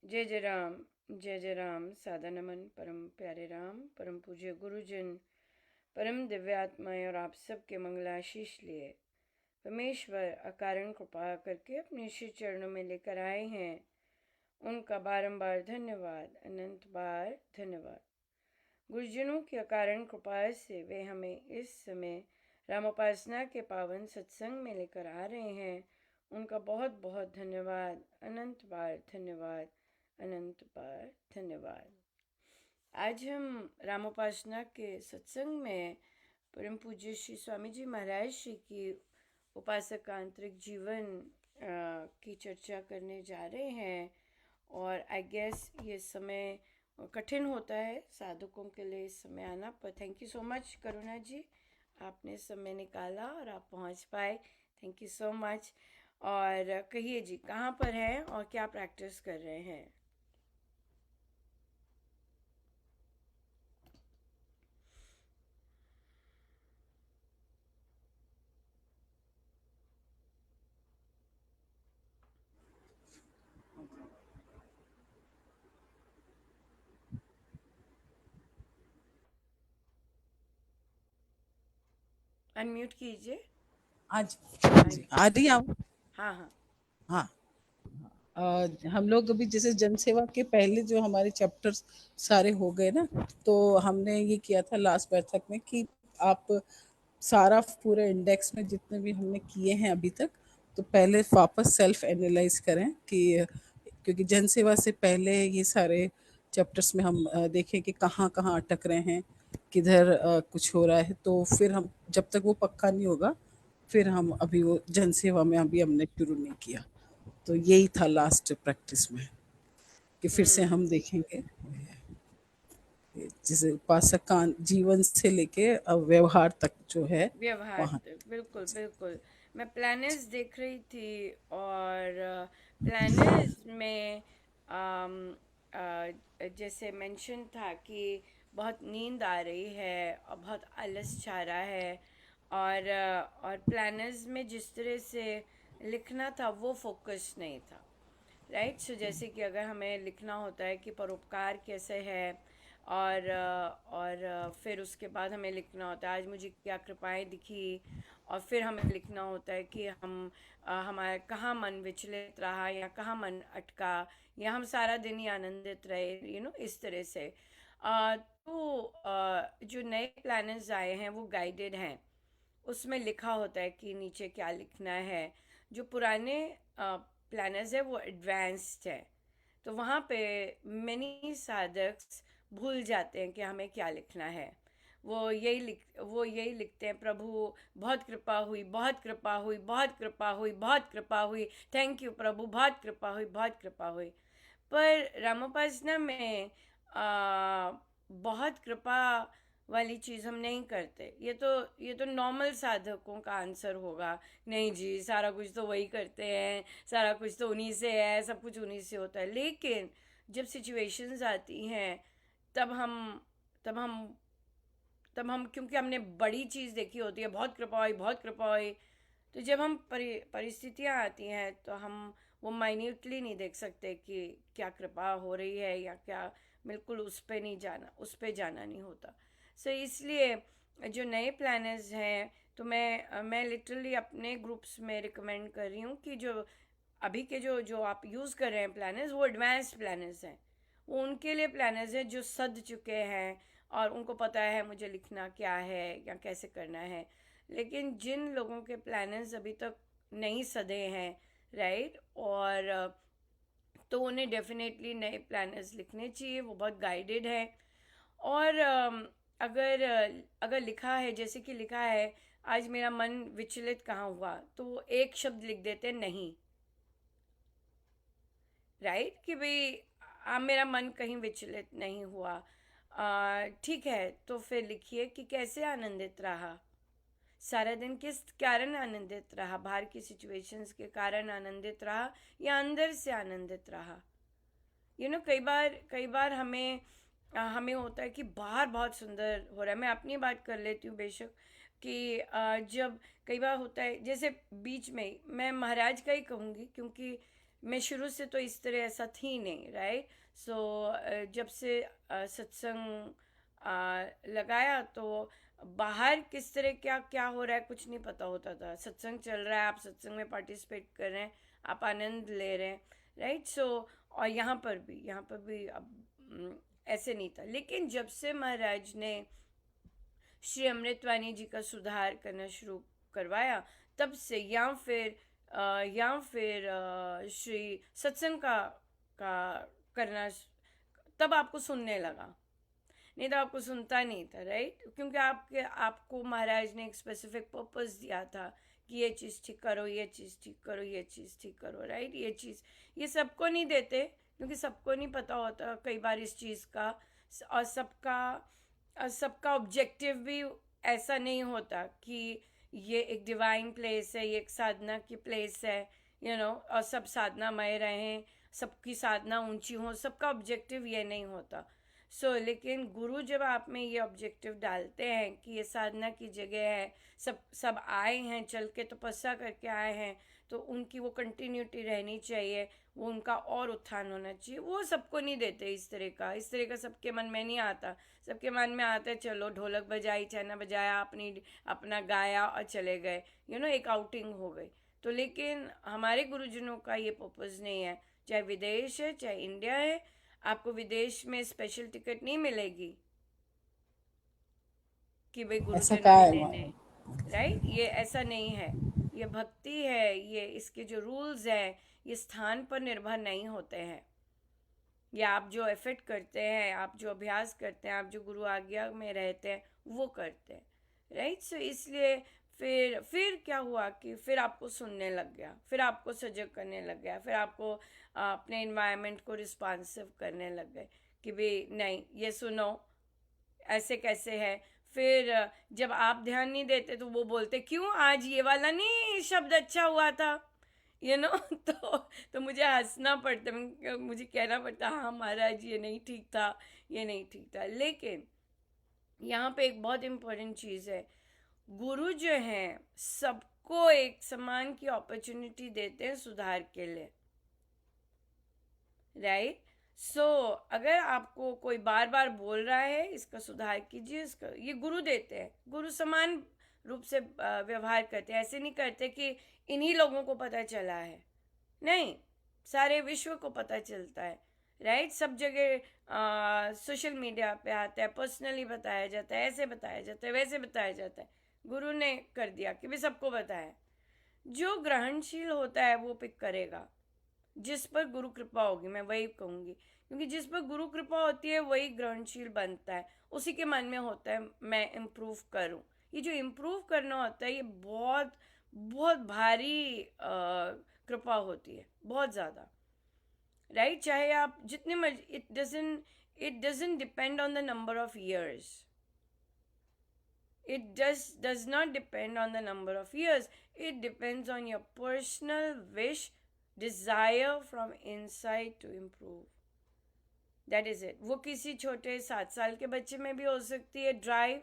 जय जय राम। सादा नमन परम प्यारे राम, परम पूज्य गुरुजन, परम दिव्यात्माएं और आप सब के मंगलाशीष लिए परमेश्वर अकारण कृपा करके अपने श्री चरणों में लेकर आए हैं। उनका बारंबार धन्यवाद, अनंत बार धन्यवाद। गुरुजनों की अकारण कृपा से वे हमें इस समय रामोपासना के पावन सत्संग में लेकर आ रहे हैं। उनका बहुत बहुत धन्यवाद, अनंत बार धन्यवाद, अनंत बार धन्यवाद। आज हम रामोपासना के सत्संग में परम पूज्य श्री स्वामी जी महाराज श्री की उपासक का आंतरिक जीवन की चर्चा करने जा रहे हैं। और आई गेस ये समय कठिन होता है साधकों के लिए इस समय आना, पर थैंक यू सो मच करुणा जी, आपने समय निकाला और आप पहुंच पाए। Thank you so much. और कहिए जी, कहाँ पर हैं और क्या प्रैक्टिस कर रहे हैं? अनम्यूट कीजिए। आज हाँ जी जी, आ रही आप। हाँ हाँ। हाँ। हम लोग अभी जैसे जनसेवा के पहले जो हमारे चैप्टर्स सारे हो गए ना, तो हमने ये किया था लास्ट बैठक में कि आप सारा पूरे इंडेक्स में जितने भी हमने किए हैं अभी तक, तो पहले वापस सेल्फ एनालाइज करें कि क्योंकि जनसेवा से पहले ये सारे चैप्टर्स में हम देखें कि कहाँ कहाँ अटक रहे हैं, किधर कुछ हो रहा है, तो फिर हम जब तक वो पक्का नहीं होगा फिर हम अभी वो जनसेवा में अभी हमने शुरू नहीं किया। तो यही था लास्ट प्रैक्टिस में कि फिर से हम देखेंगे जैसे उपासक का जीवन से लेके व्यवहार तक जो है व्यवहार वहाँ। तक, बिल्कुल बिल्कुल। मैं प्लानर्स देख रही थी और प्लानर्स में अम, जैसे मेंशन था कि बहुत नींद आ रही है और बहुत आलस छा रहा है। और प्लानर्स में जिस तरह से लिखना था वो फोकस नहीं था। राइट। सो जैसे कि अगर हमें लिखना होता है कि परोपकार कैसे है, और फिर उसके बाद हमें लिखना होता है आज मुझे क्या कृपाएं दिखी, और फिर हमें लिखना होता है कि हम हमारा कहाँ मन विचलित रहा या कहाँ मन अटका, या हम सारा दिन ही आनंदित रहे, इस तरह से। जो नए प्लानर्स आए हैं वो गाइडेड हैं, उसमें लिखा होता है कि नीचे क्या लिखना है। जो पुराने प्लानर्स है वो एडवांस्ड है, तो वहाँ पे मैनी साधक भूल जाते हैं कि हमें क्या लिखना है। वो यही लिखते हैं, प्रभु बहुत कृपा हुई, बहुत कृपा हुई, बहुत कृपा हुई, बहुत कृपा हुई, थैंक यू प्रभु, बहुत कृपा हुई, बहुत कृपा हुई। पर रामोपासना में आ, बहुत कृपा वाली चीज़ हम नहीं करते। ये तो नॉर्मल साधकों का आंसर होगा। नहीं जी, सारा कुछ तो वही करते हैं, सारा कुछ तो उन्हीं से है, सब कुछ उन्हीं से होता है। लेकिन जब सिचुएशंस आती हैं तब हम तब हम तब हम क्योंकि हमने बड़ी चीज़ देखी होती है, बहुत कृपा हुई, बहुत कृपा हुई, तो जब हम परिस्थितियाँ आती हैं तो हम वो माइन्यूटली नहीं देख सकते कि क्या कृपा हो रही है या क्या। बिल्कुल उस पे नहीं जाना, उस पे जाना नहीं होता। सो इसलिए जो नए प्लानर्स हैं, तो मैं लिटरली अपने ग्रुप्स में रिकमेंड कर रही हूँ कि जो अभी के जो जो आप यूज़ कर रहे हैं प्लानर्स, वो एडवांस्ड प्लानर्स हैं। वो उनके लिए प्लानर्स हैं जो सध चुके हैं और उनको पता है मुझे लिखना क्या है या कैसे करना है। लेकिन जिन लोगों के प्लानर्स अभी तक नहीं सधे हैं, राइट, और तो उन्हें डेफिनेटली नए प्लानर्स लिखने चाहिए, वो बहुत गाइडेड है। और अगर अगर लिखा है, जैसे कि लिखा है आज मेरा मन विचलित कहाँ हुआ, तो वो एक शब्द लिख देते हैं, नहीं। राइट, कि भाई मेरा मन कहीं विचलित नहीं हुआ। ठीक है, तो फिर लिखिए कि कैसे आनंदित रहा, सारा दिन किस कारण आनंदित रहा, बाहर की सिचुएशंस के कारण आनंदित रहा या अंदर से आनंदित रहा। कई बार हमें होता है कि बाहर बहुत सुंदर हो रहा है। मैं अपनी बात कर लेती हूँ बेशक, कि जब कई बार होता है, जैसे बीच में मैं महाराज का ही कहूँगी, क्योंकि मैं शुरू से तो इस तरह ऐसा थी नहीं, राइट। सो जब से सत्संग लगाया तो बाहर किस तरह क्या क्या हो रहा है कुछ नहीं पता होता था। सत्संग चल रहा है, आप सत्संग में पार्टिसिपेट कर रहे हैं, आप आनंद ले रहे हैं, राइट। सो और यहाँ पर भी अब ऐसे नहीं था। लेकिन जब से महाराज ने श्री अमृतवाणी जी का सुधार करना शुरू करवाया, तब से या फिर श्री सत्संग का करना, तब आपको सुनने लगा। नहीं तो आपको सुनता नहीं था, राइट। क्योंकि आपको महाराज ने एक स्पेसिफिक पर्पस दिया था कि ये चीज़ ठीक करो, ये चीज़ ठीक करो, ये चीज़ ठीक करो, राइट। ये सबको नहीं देते, क्योंकि सबको नहीं पता होता कई बार इस चीज़ का। और सबका ऑब्जेक्टिव भी ऐसा नहीं होता कि ये एक डिवाइन प्लेस है, ये एक साधना की प्लेस है, और सब साधनामय रहें, सबकी साधना ऊंची हो, सबका ऑब्जेक्टिव ये नहीं होता। लेकिन गुरु जब आप में ये ऑब्जेक्टिव डालते हैं कि ये साधना की जगह है, सब आए हैं, चल के तपस्या करके आए हैं, तो उनकी वो कंटिन्यूटी रहनी चाहिए, वो उनका और उत्थान होना चाहिए। वो सबको नहीं देते इस तरह का सबके मन में नहीं आता। सबके मन में आता है चलो ढोलक बजाई, छेना बजाया, अपना गाया और चले गए, एक आउटिंग हो गई। तो लेकिन हमारे गुरुजनों का ये पर्पज़ नहीं है। चाहे विदेश है, चाहे इंडिया है, आपको विदेश में स्पेशल टिकट नहीं मिलेगी कि भाई ऐसा गुरुजन कहा है मिले ने, राइट। ये ऐसा नहीं है। ये भक्ति है, ये इसके जो रूल्स हैं ये स्थान पर निर्भर नहीं होते हैं। ये आप जो एफर्ट करते हैं, आप जो अभ्यास करते हैं, आप जो गुरु आज्ञा में रहते हैं, वो करते हैं, राइट। इसलिए फिर क्या हुआ कि फिर आपको सुनने लग गया, फिर आपको सजग करने लग गया, फिर आपको अपने इन्वायरमेंट को रिस्पॉन्सिव करने लग गए कि भाई नहीं, ये सुनो, ऐसे कैसे है। फिर जब आप ध्यान नहीं देते तो वो बोलते क्यों आज ये वाला नहीं शब्द अच्छा हुआ था, तो मुझे हंसना पड़ता, मुझे कहना पड़ता हाँ महाराज ये नहीं ठीक था, ये नहीं ठीक था। लेकिन यहाँ पे एक बहुत इम्पोर्टेंट चीज़ है, गुरु जो हैं सबको एक समान की अपॉर्चुनिटी देते हैं सुधार के लिए, राइट। अगर आपको कोई बार बार बोल रहा है इसका सुधार कीजिए, इसका, ये गुरु देते हैं। गुरु समान रूप से व्यवहार करते हैं। ऐसे नहीं करते कि इन्हीं लोगों को पता चला है, नहीं, सारे विश्व को पता चलता है, राइट। सब जगह सोशल मीडिया पे आता है, पर्सनली बताया जाता है, ऐसे बताया जाता है, वैसे बताया जाता है। गुरु ने कर दिया कि भी सबको बताया। जो ग्रहणशील होता है वो पिक करेगा, जिस पर गुरु कृपा होगी, मैं वही कहूँगी, क्योंकि जिस पर गुरु कृपा होती है वही ग्रहणशील बनता है। उसी के मन में होता है मैं इम्प्रूव करूँ। ये जो इम्प्रूव करना होता है ये बहुत बहुत भारी कृपा होती है, बहुत ज़्यादा, राइट। चाहे आप जितने मर्जी, it doesn't depend on the number of years. It does not depend on the number of years. It depends on your personal wish, desire from inside to improve. That is it. वो किसी छोटे 7 साल के बच्चे में भी हो सकती है ड्राइव,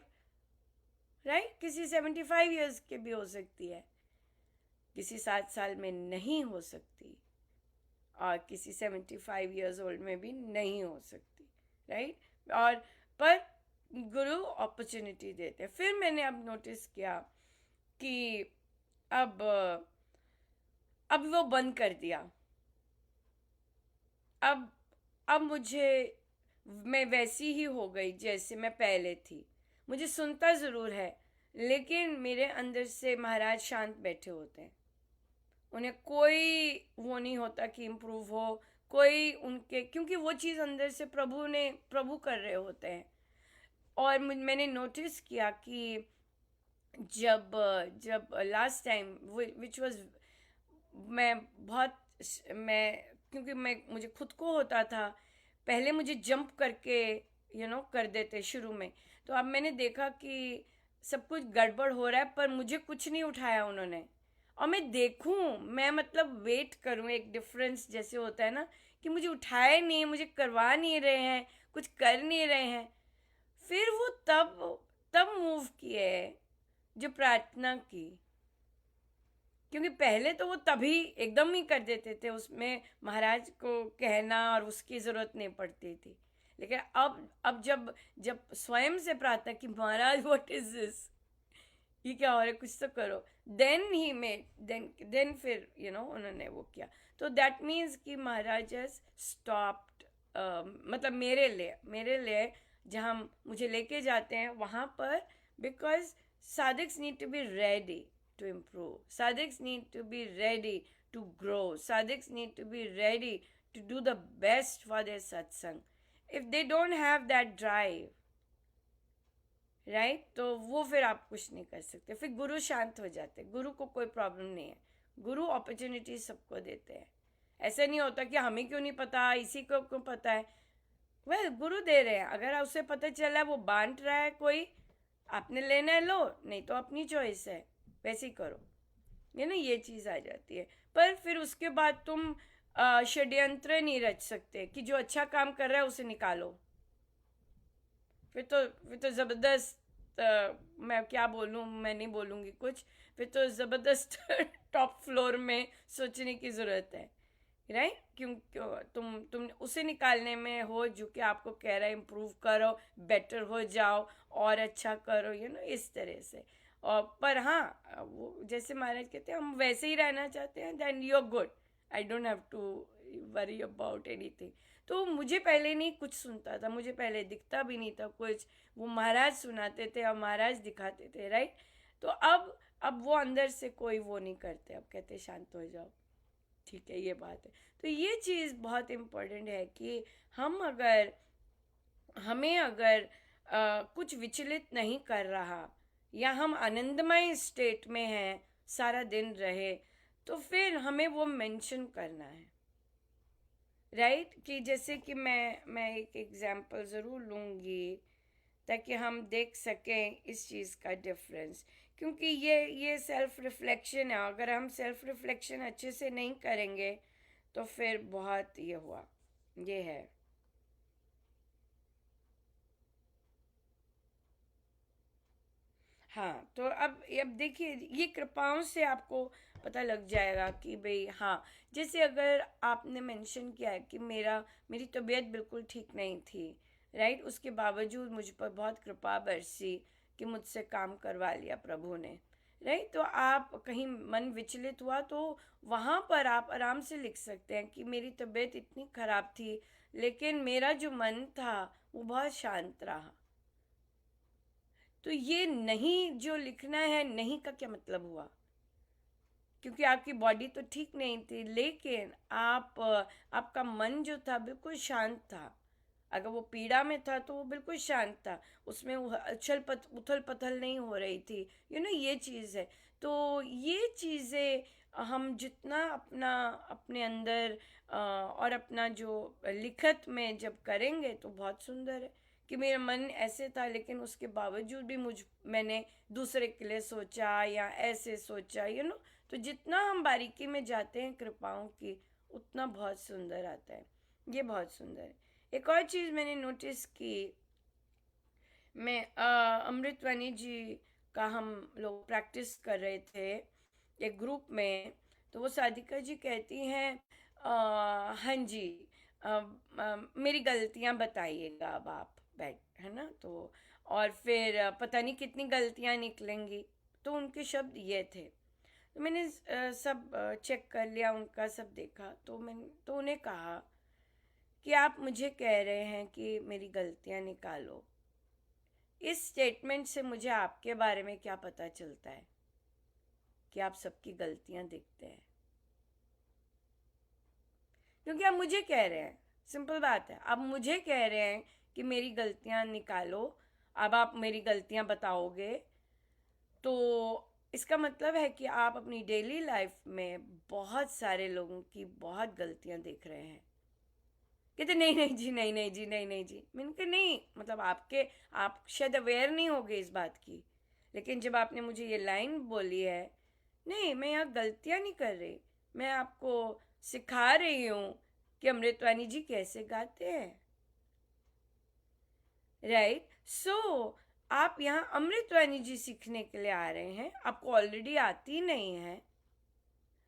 राइट। किसी 75 ईयर्स के भी हो सकती है, किसी 7 साल में नहीं हो सकती, और किसी 75 ईयर्स ओल्ड में भी नहीं हो सकती, राइट। और पर गुरु अपॉर्चुनिटी देते हैं। फिर मैंने अब नोटिस किया कि अब वो बंद कर दिया। अब मैं वैसी ही हो गई जैसे मैं पहले थी। मुझे सुनता ज़रूर है, लेकिन मेरे अंदर से महाराज शांत बैठे होते हैं। उन्हें कोई वो नहीं होता कि इम्प्रूव हो, कोई उनके, क्योंकि वो चीज़ अंदर से प्रभु कर रहे होते हैं। और मैंने नोटिस किया कि जब लास्ट टाइम विच वाज, मैं क्योंकि मुझे खुद को होता था, पहले मुझे जंप करके कर देते शुरू में। तो अब मैंने देखा कि सब कुछ गड़बड़ हो रहा है, पर मुझे कुछ नहीं उठाया उन्होंने। और मैं देखूं, मैं मतलब वेट करूं, एक डिफरेंस जैसे होता है ना, कि मुझे उठाए नहीं, मुझे करवा नहीं रहे हैं, कुछ कर नहीं रहे हैं। फिर वो तब मूव किए जो प्रार्थना की, क्योंकि पहले तो वो तभी एकदम ही कर देते थे, उसमें महाराज को कहना और उसकी ज़रूरत नहीं पड़ती थी। लेकिन अब जब जब स्वयं से प्रार्थना कि महाराज व्हाट इज दिस, ये क्या हो रहा है, कुछ तो करो, देन ही मेड देन फिर उन्होंने वो किया। तो दैट मीन्स कि महाराज स्टॉप्ड, मतलब मेरे लिए जहाँ मुझे लेके जाते हैं वहाँ पर, because sadhaks need to be ready to improve, sadhaks need to be ready to grow, sadhaks need to be ready to do the best for their satsang. If they don't have that drive, right, तो वो फिर आप कुछ नहीं कर सकते। फिर गुरु शांत हो जाते, गुरु को कोई प्रॉब्लम नहीं है, गुरु अपॉर्चुनिटी सबको देते हैं। ऐसा नहीं होता कि हमें क्यों नहीं पता, इसी को क्यों पता है। गुरु दे रहे हैं, अगर उसे पता चला है वो बांट रहा है कोई, आपने लेना है लो, नहीं तो अपनी चॉइस है, वैसे ही करो। ये चीज़ आ जाती है। पर फिर उसके बाद तुम षड्यंत्र नहीं रच सकते कि जो अच्छा काम कर रहा है उसे निकालो। फिर तो ज़बरदस्त, मैं क्या बोलूँ, मैं नहीं बोलूँगी कुछ। फिर तो ज़बरदस्त टॉप फ्लोर में सोचने की ज़रूरत है, राइट। क्यों तुम उसे निकालने में हो जो कि आपको कह रहा है इम्प्रूव करो, बेटर हो जाओ और अच्छा करो, इस तरह से। और पर हाँ, वो जैसे महाराज कहते हैं, हम वैसे ही रहना चाहते हैं, then you are good, I don't have to worry about anything. तो मुझे पहले नहीं कुछ सुनता था, मुझे पहले दिखता भी नहीं था कुछ, वो महाराज सुनाते थे और महाराज दिखाते थे, राइट। तो अब वो अंदर से कोई वो नहीं करते, अब कहते शांत हो जाओ, ठीक है, ये बात है। तो ये चीज़ बहुत इम्पोर्टेंट है कि हमें अगर कुछ विचलित नहीं कर रहा, या हम आनंदमय स्टेट में हैं, सारा दिन रहे, तो फिर हमें वो मेंशन करना है, राइट। कि जैसे कि मैं एक एग्जांपल ज़रूर लूँगी ताकि हम देख सकें इस चीज़ का डिफरेंस। क्योंकि ये सेल्फ रिफ्लेक्शन है, अगर हम सेल्फ रिफ्लेक्शन अच्छे से नहीं करेंगे तो फिर बहुत ये हुआ, ये है। हाँ, तो अब देखिए, ये कृपाओं से आपको पता लग जाएगा कि भाई हाँ, जैसे अगर आपने मेंशन किया है कि मेरी तबीयत बिल्कुल ठीक नहीं थी, राइट, उसके बावजूद मुझ पर बहुत कृपा बरसी कि मुझसे काम करवा लिया प्रभु ने, राइट। तो आप कहीं मन विचलित हुआ तो वहाँ पर आप आराम से लिख सकते हैं कि मेरी तबीयत इतनी खराब थी, लेकिन मेरा जो मन था वो बहुत शांत रहा। तो ये नहीं जो लिखना है, नहीं का क्या मतलब हुआ, क्योंकि आपकी बॉडी तो ठीक नहीं थी, लेकिन आपका मन जो था बिल्कुल शांत था। अगर वो पीड़ा में था तो वो बिल्कुल शांत था, उसमें उथल पथल नहीं हो रही थी, ये चीज़ है। तो ये चीज़ें हम जितना अपने अंदर और अपना जो लिखत में जब करेंगे तो बहुत सुंदर है कि मेरा मन ऐसे था, लेकिन उसके बावजूद भी मैंने दूसरे के लिए सोचा या ऐसे सोचा, तो जितना हम बारीकी में जाते हैं कृपाओं की, उतना बहुत सुंदर आता है। ये बहुत सुंदर है। एक और चीज़ मैंने नोटिस की, मैं अमृतवाणी जी का हम लोग प्रैक्टिस कर रहे थे एक ग्रुप में, तो वो साधिका जी कहती हैं, हाँ जी, मेरी गलतियां बताइएगा अब आप बैठ, है ना। तो और फिर पता नहीं कितनी गलतियां निकलेंगी, तो उनके शब्द ये थे। तो मैंने सब चेक कर लिया, उनका सब देखा, तो उन्हें कहा कि आप मुझे कह रहे हैं कि मेरी गलतियां निकालो, इस स्टेटमेंट से मुझे आपके बारे में क्या पता चलता है कि आप सबकी गलतियां देखते हैं। क्योंकि आप मुझे कह रहे हैं, सिंपल बात है, आप मुझे कह रहे हैं कि मेरी गलतियां निकालो, अब आप मेरी गलतियां बताओगे, तो इसका मतलब है कि आप अपनी डेली लाइफ में बहुत सारे लोगों की बहुत गलतियां देख रहे हैं। कहते नहीं नहीं जी, नहीं नहीं जी, नहीं नहीं जी। मैंने कहा नहीं, मतलब आप शायद अवेयर नहीं होगे इस बात की, लेकिन जब आपने मुझे ये लाइन बोली है, नहीं मैं यहाँ गलतियाँ नहीं कर रही, मैं आपको सिखा रही हूँ कि अमृतवाणी जी कैसे गाते हैं, राइट। सो आप यहाँ अमृतवाणी जी सीखने के लिए आ रहे हैं, आपको ऑलरेडी आती नहीं है,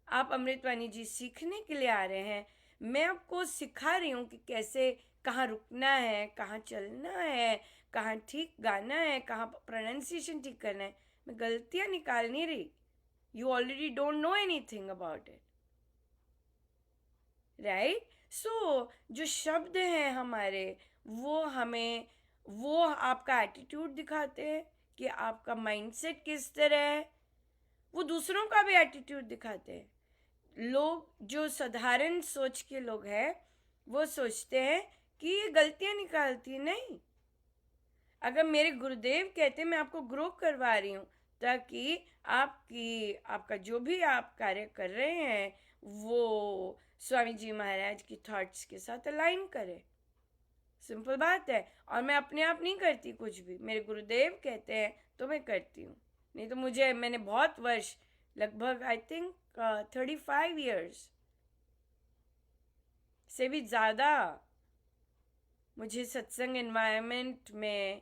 आप अमृतवाणी जी सीखने के लिए आ रहे हैं, मैं आपको सिखा रही हूँ कि कैसे, कहाँ रुकना है, कहाँ चलना है, कहाँ ठीक गाना है, कहाँ प्रोनाउंसिएशन ठीक करना है। मैं गलतियाँ निकाल नहीं रही। You already don't know anything about it, right? So जो शब्द हैं हमारे, वो हमें, वो आपका एटीट्यूड दिखाते हैं कि आपका माइंडसेट किस तरह है। वो दूसरों का भी एटीट्यूड दिखाते हैं। लोग जो साधारण सोच के लोग हैं, वो सोचते हैं कि ये गलतियां निकालती है। नहीं, अगर मेरे गुरुदेव कहते मैं आपको ग्रो करवा रही हूँ ताकि आपका जो भी आप कार्य कर रहे हैं वो स्वामी जी महाराज की थॉट्स के साथ अलाइन करे। सिंपल बात है। और मैं अपने आप नहीं करती कुछ भी, मेरे गुरुदेव कहते हैं तो मैं करती हूँ। नहीं तो मैंने बहुत वर्ष, लगभग आई थिंक 35 years से भी ज़्यादा मुझे सत्संग एनवायरनमेंट में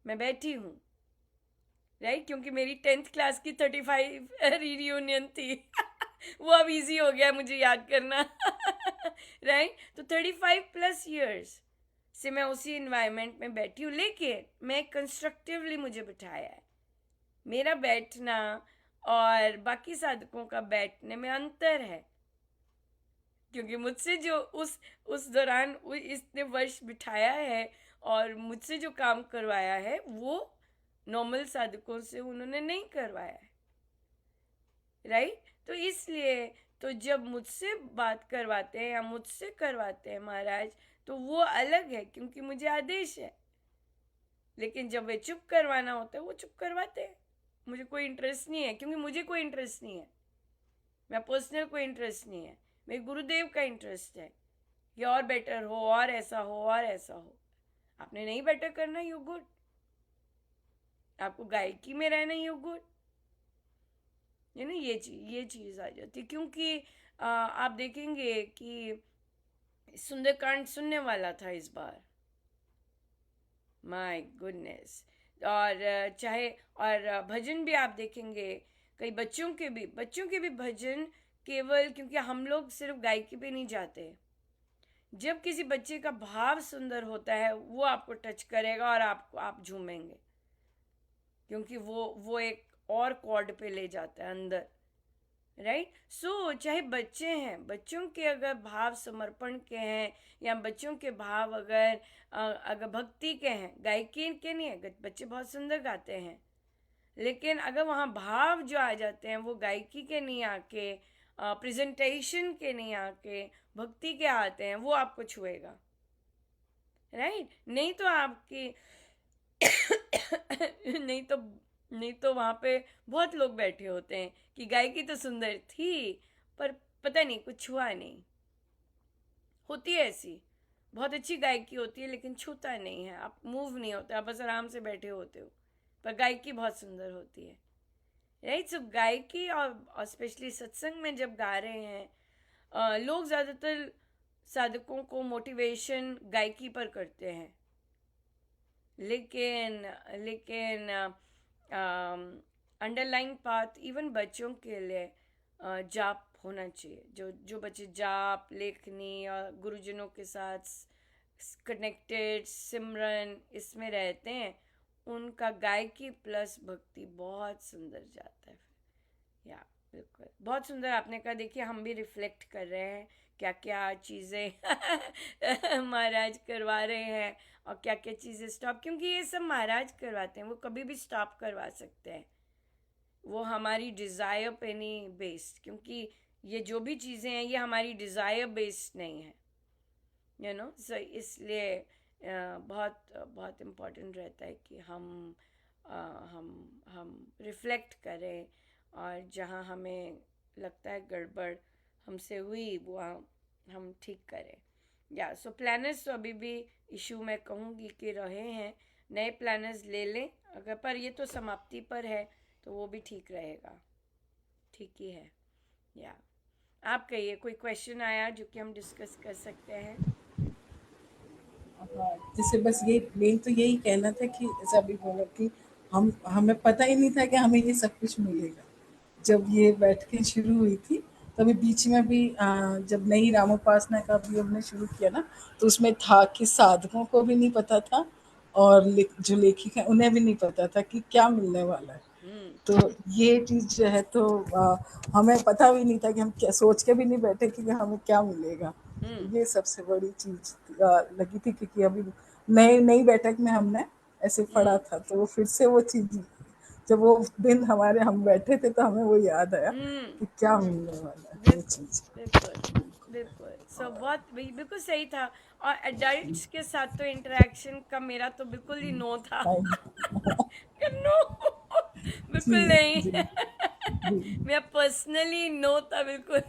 मैं बैठी हूँ, राइट? क्योंकि मेरी 10th क्लास की 35 रियूनियन थी। वो अब इजी हो गया मुझे याद करना। राइट? तो 35+ years से मैं उसी इन्वायरमेंट में बैठी हूँ, लेकिन मैं कंस्ट्रक्टिवली मुझे बिठाया है। मेरा बैठना और बाकी साधकों का बैठने में अंतर है, क्योंकि मुझसे जो उस दौरान इतने वर्ष बिठाया है और मुझसे जो काम करवाया है वो नॉर्मल साधकों से उन्होंने नहीं करवाया है, राइट? तो इसलिए तो जब मुझसे बात करवाते हैं या मुझसे करवाते हैं महाराज, तो वो अलग है क्योंकि मुझे आदेश है। लेकिन जब वे चुप करवाना होता है वो चुप करवाते हैं। मुझे कोई इंटरेस्ट नहीं है, क्योंकि मुझे कोई इंटरेस्ट नहीं है, मैं पर्सनल कोई इंटरेस्ट नहीं है, मेरे गुरुदेव का इंटरेस्ट है कि और बेटर हो, और ऐसा हो, और ऐसा हो। आपने नहीं बेटर करना, यू गुड। आपको गायकी में रहना, यू गुड। ये ना, ये चीज़ आ जाती, क्योंकि आप देखेंगे कि सुंदरकांड सुनने वाला था इस बार, माय गुडनेस। और चाहे और भजन भी आप देखेंगे, कई बच्चों के भी भजन, केवल क्योंकि हम लोग सिर्फ गायकी पे नहीं जाते। जब किसी बच्चे का भाव सुंदर होता है वो आपको टच करेगा और आप झूमेंगे, क्योंकि वो एक और कॉर्ड पे ले जाता है अंदर, राइट? सो चाहे बच्चे हैं, बच्चों के अगर भाव समर्पण के हैं, या बच्चों के भाव अगर भक्ति के हैं, गायकी के नहीं है, बच्चे बहुत सुंदर गाते हैं, लेकिन अगर वहाँ भाव जो आ जाते हैं वो गायकी के नहीं आके, प्रेजेंटेशन के नहीं आके, भक्ति के आते हैं, वो आपको छुएगा, राइट? नहीं तो आपकी नहीं तो वहाँ पे बहुत लोग बैठे होते हैं कि गायकी तो सुंदर थी पर पता नहीं कुछ छुआ नहीं। होती है ऐसी, बहुत अच्छी गायकी होती है लेकिन छूता नहीं है, आप मूव नहीं होते, आप बस आराम से बैठे होते हो, पर गायकी बहुत सुंदर होती है, राइट? सो गायकी और स्पेशली सत्संग में जब गा रहे हैं, लोग ज़्यादातर साधकों को मोटिवेशन गायकी पर करते हैं, लेकिन लेकिन अंडरलाइन पाथ इवन बच्चों के लिए जाप होना चाहिए। जो बच्चे जाप, लेखनी और गुरुजनों के साथ कनेक्टेड, सिमरन इसमें रहते हैं, उनका गायकी प्लस भक्ति बहुत सुंदर जाता है। या बिल्कुल बहुत सुंदर आपने कहा। देखिए हम भी रिफ्लेक्ट कर रहे हैं क्या क्या चीज़ें महाराज करवा रहे हैं और क्या क्या चीज़ें स्टॉप, क्योंकि ये सब महाराज करवाते हैं, वो कभी भी स्टॉप करवा सकते हैं, वो हमारी डिज़ायर पे नहीं बेस्ड, क्योंकि ये जो भी चीज़ें हैं ये हमारी डिज़ायर बेस्ड नहीं है, यू नो। सो इसलिए बहुत बहुत इम्पोर्टेंट रहता है कि हम रिफ्लेक्ट करें, और जहाँ हमें लगता है गड़बड़ हमसे हुई वो हम ठीक करें। या सो प्लानर्स तो अभी भी इशू मैं कहूँगी कि रहे हैं, नए प्लानर्स ले लें अगर, पर ये तो समाप्ति पर है तो वो भी ठीक रहेगा, ठीक ही है। या आप कहिए, कोई क्वेश्चन आया जो कि हम डिस्कस कर सकते हैं? हाँ, जैसे बस ये मेन तो यही कहना था कि जैसा अभी बोला कि हमें पता ही नहीं था कि हमें ये सब कुछ मिलेगा। जब ये बैठकें शुरू हुई थी तभी बीच में भी जब नई रामोपासना का भी हमने शुरू किया ना, तो उसमें था कि साधकों को भी नहीं पता था और जो लेखिक हैं उन्हें भी नहीं पता था कि क्या मिलने वाला है। हम्म। तो ये चीज जो है तो हमें पता भी नहीं था कि हम क्या सोच के भी नहीं बैठे कि हमें क्या मिलेगा। हम्म। तो ये सबसे बड़ी चीज लगी थी, क्योंकि अभी नई नई बैठक में हमने ऐसे पढ़ा हम्म। था, तो वो फिर से वो चीज, जब वो दिन हमारे हम बैठे थे तो हमें वो याद आया हम्म। कि क्या मिलने वाला है वो बिल्कुल। चीज। बिल्कुल। बिल्कुल, सो बहुत बिल्कुल सही था। और एडल्ट्स के साथ तो इंटरेक्शन का मेरा तो बिल्कुल ही नो था। नो, जी बिल्कुल नहीं। जी जी मेरा पर्सनली नो था बिल्कुल।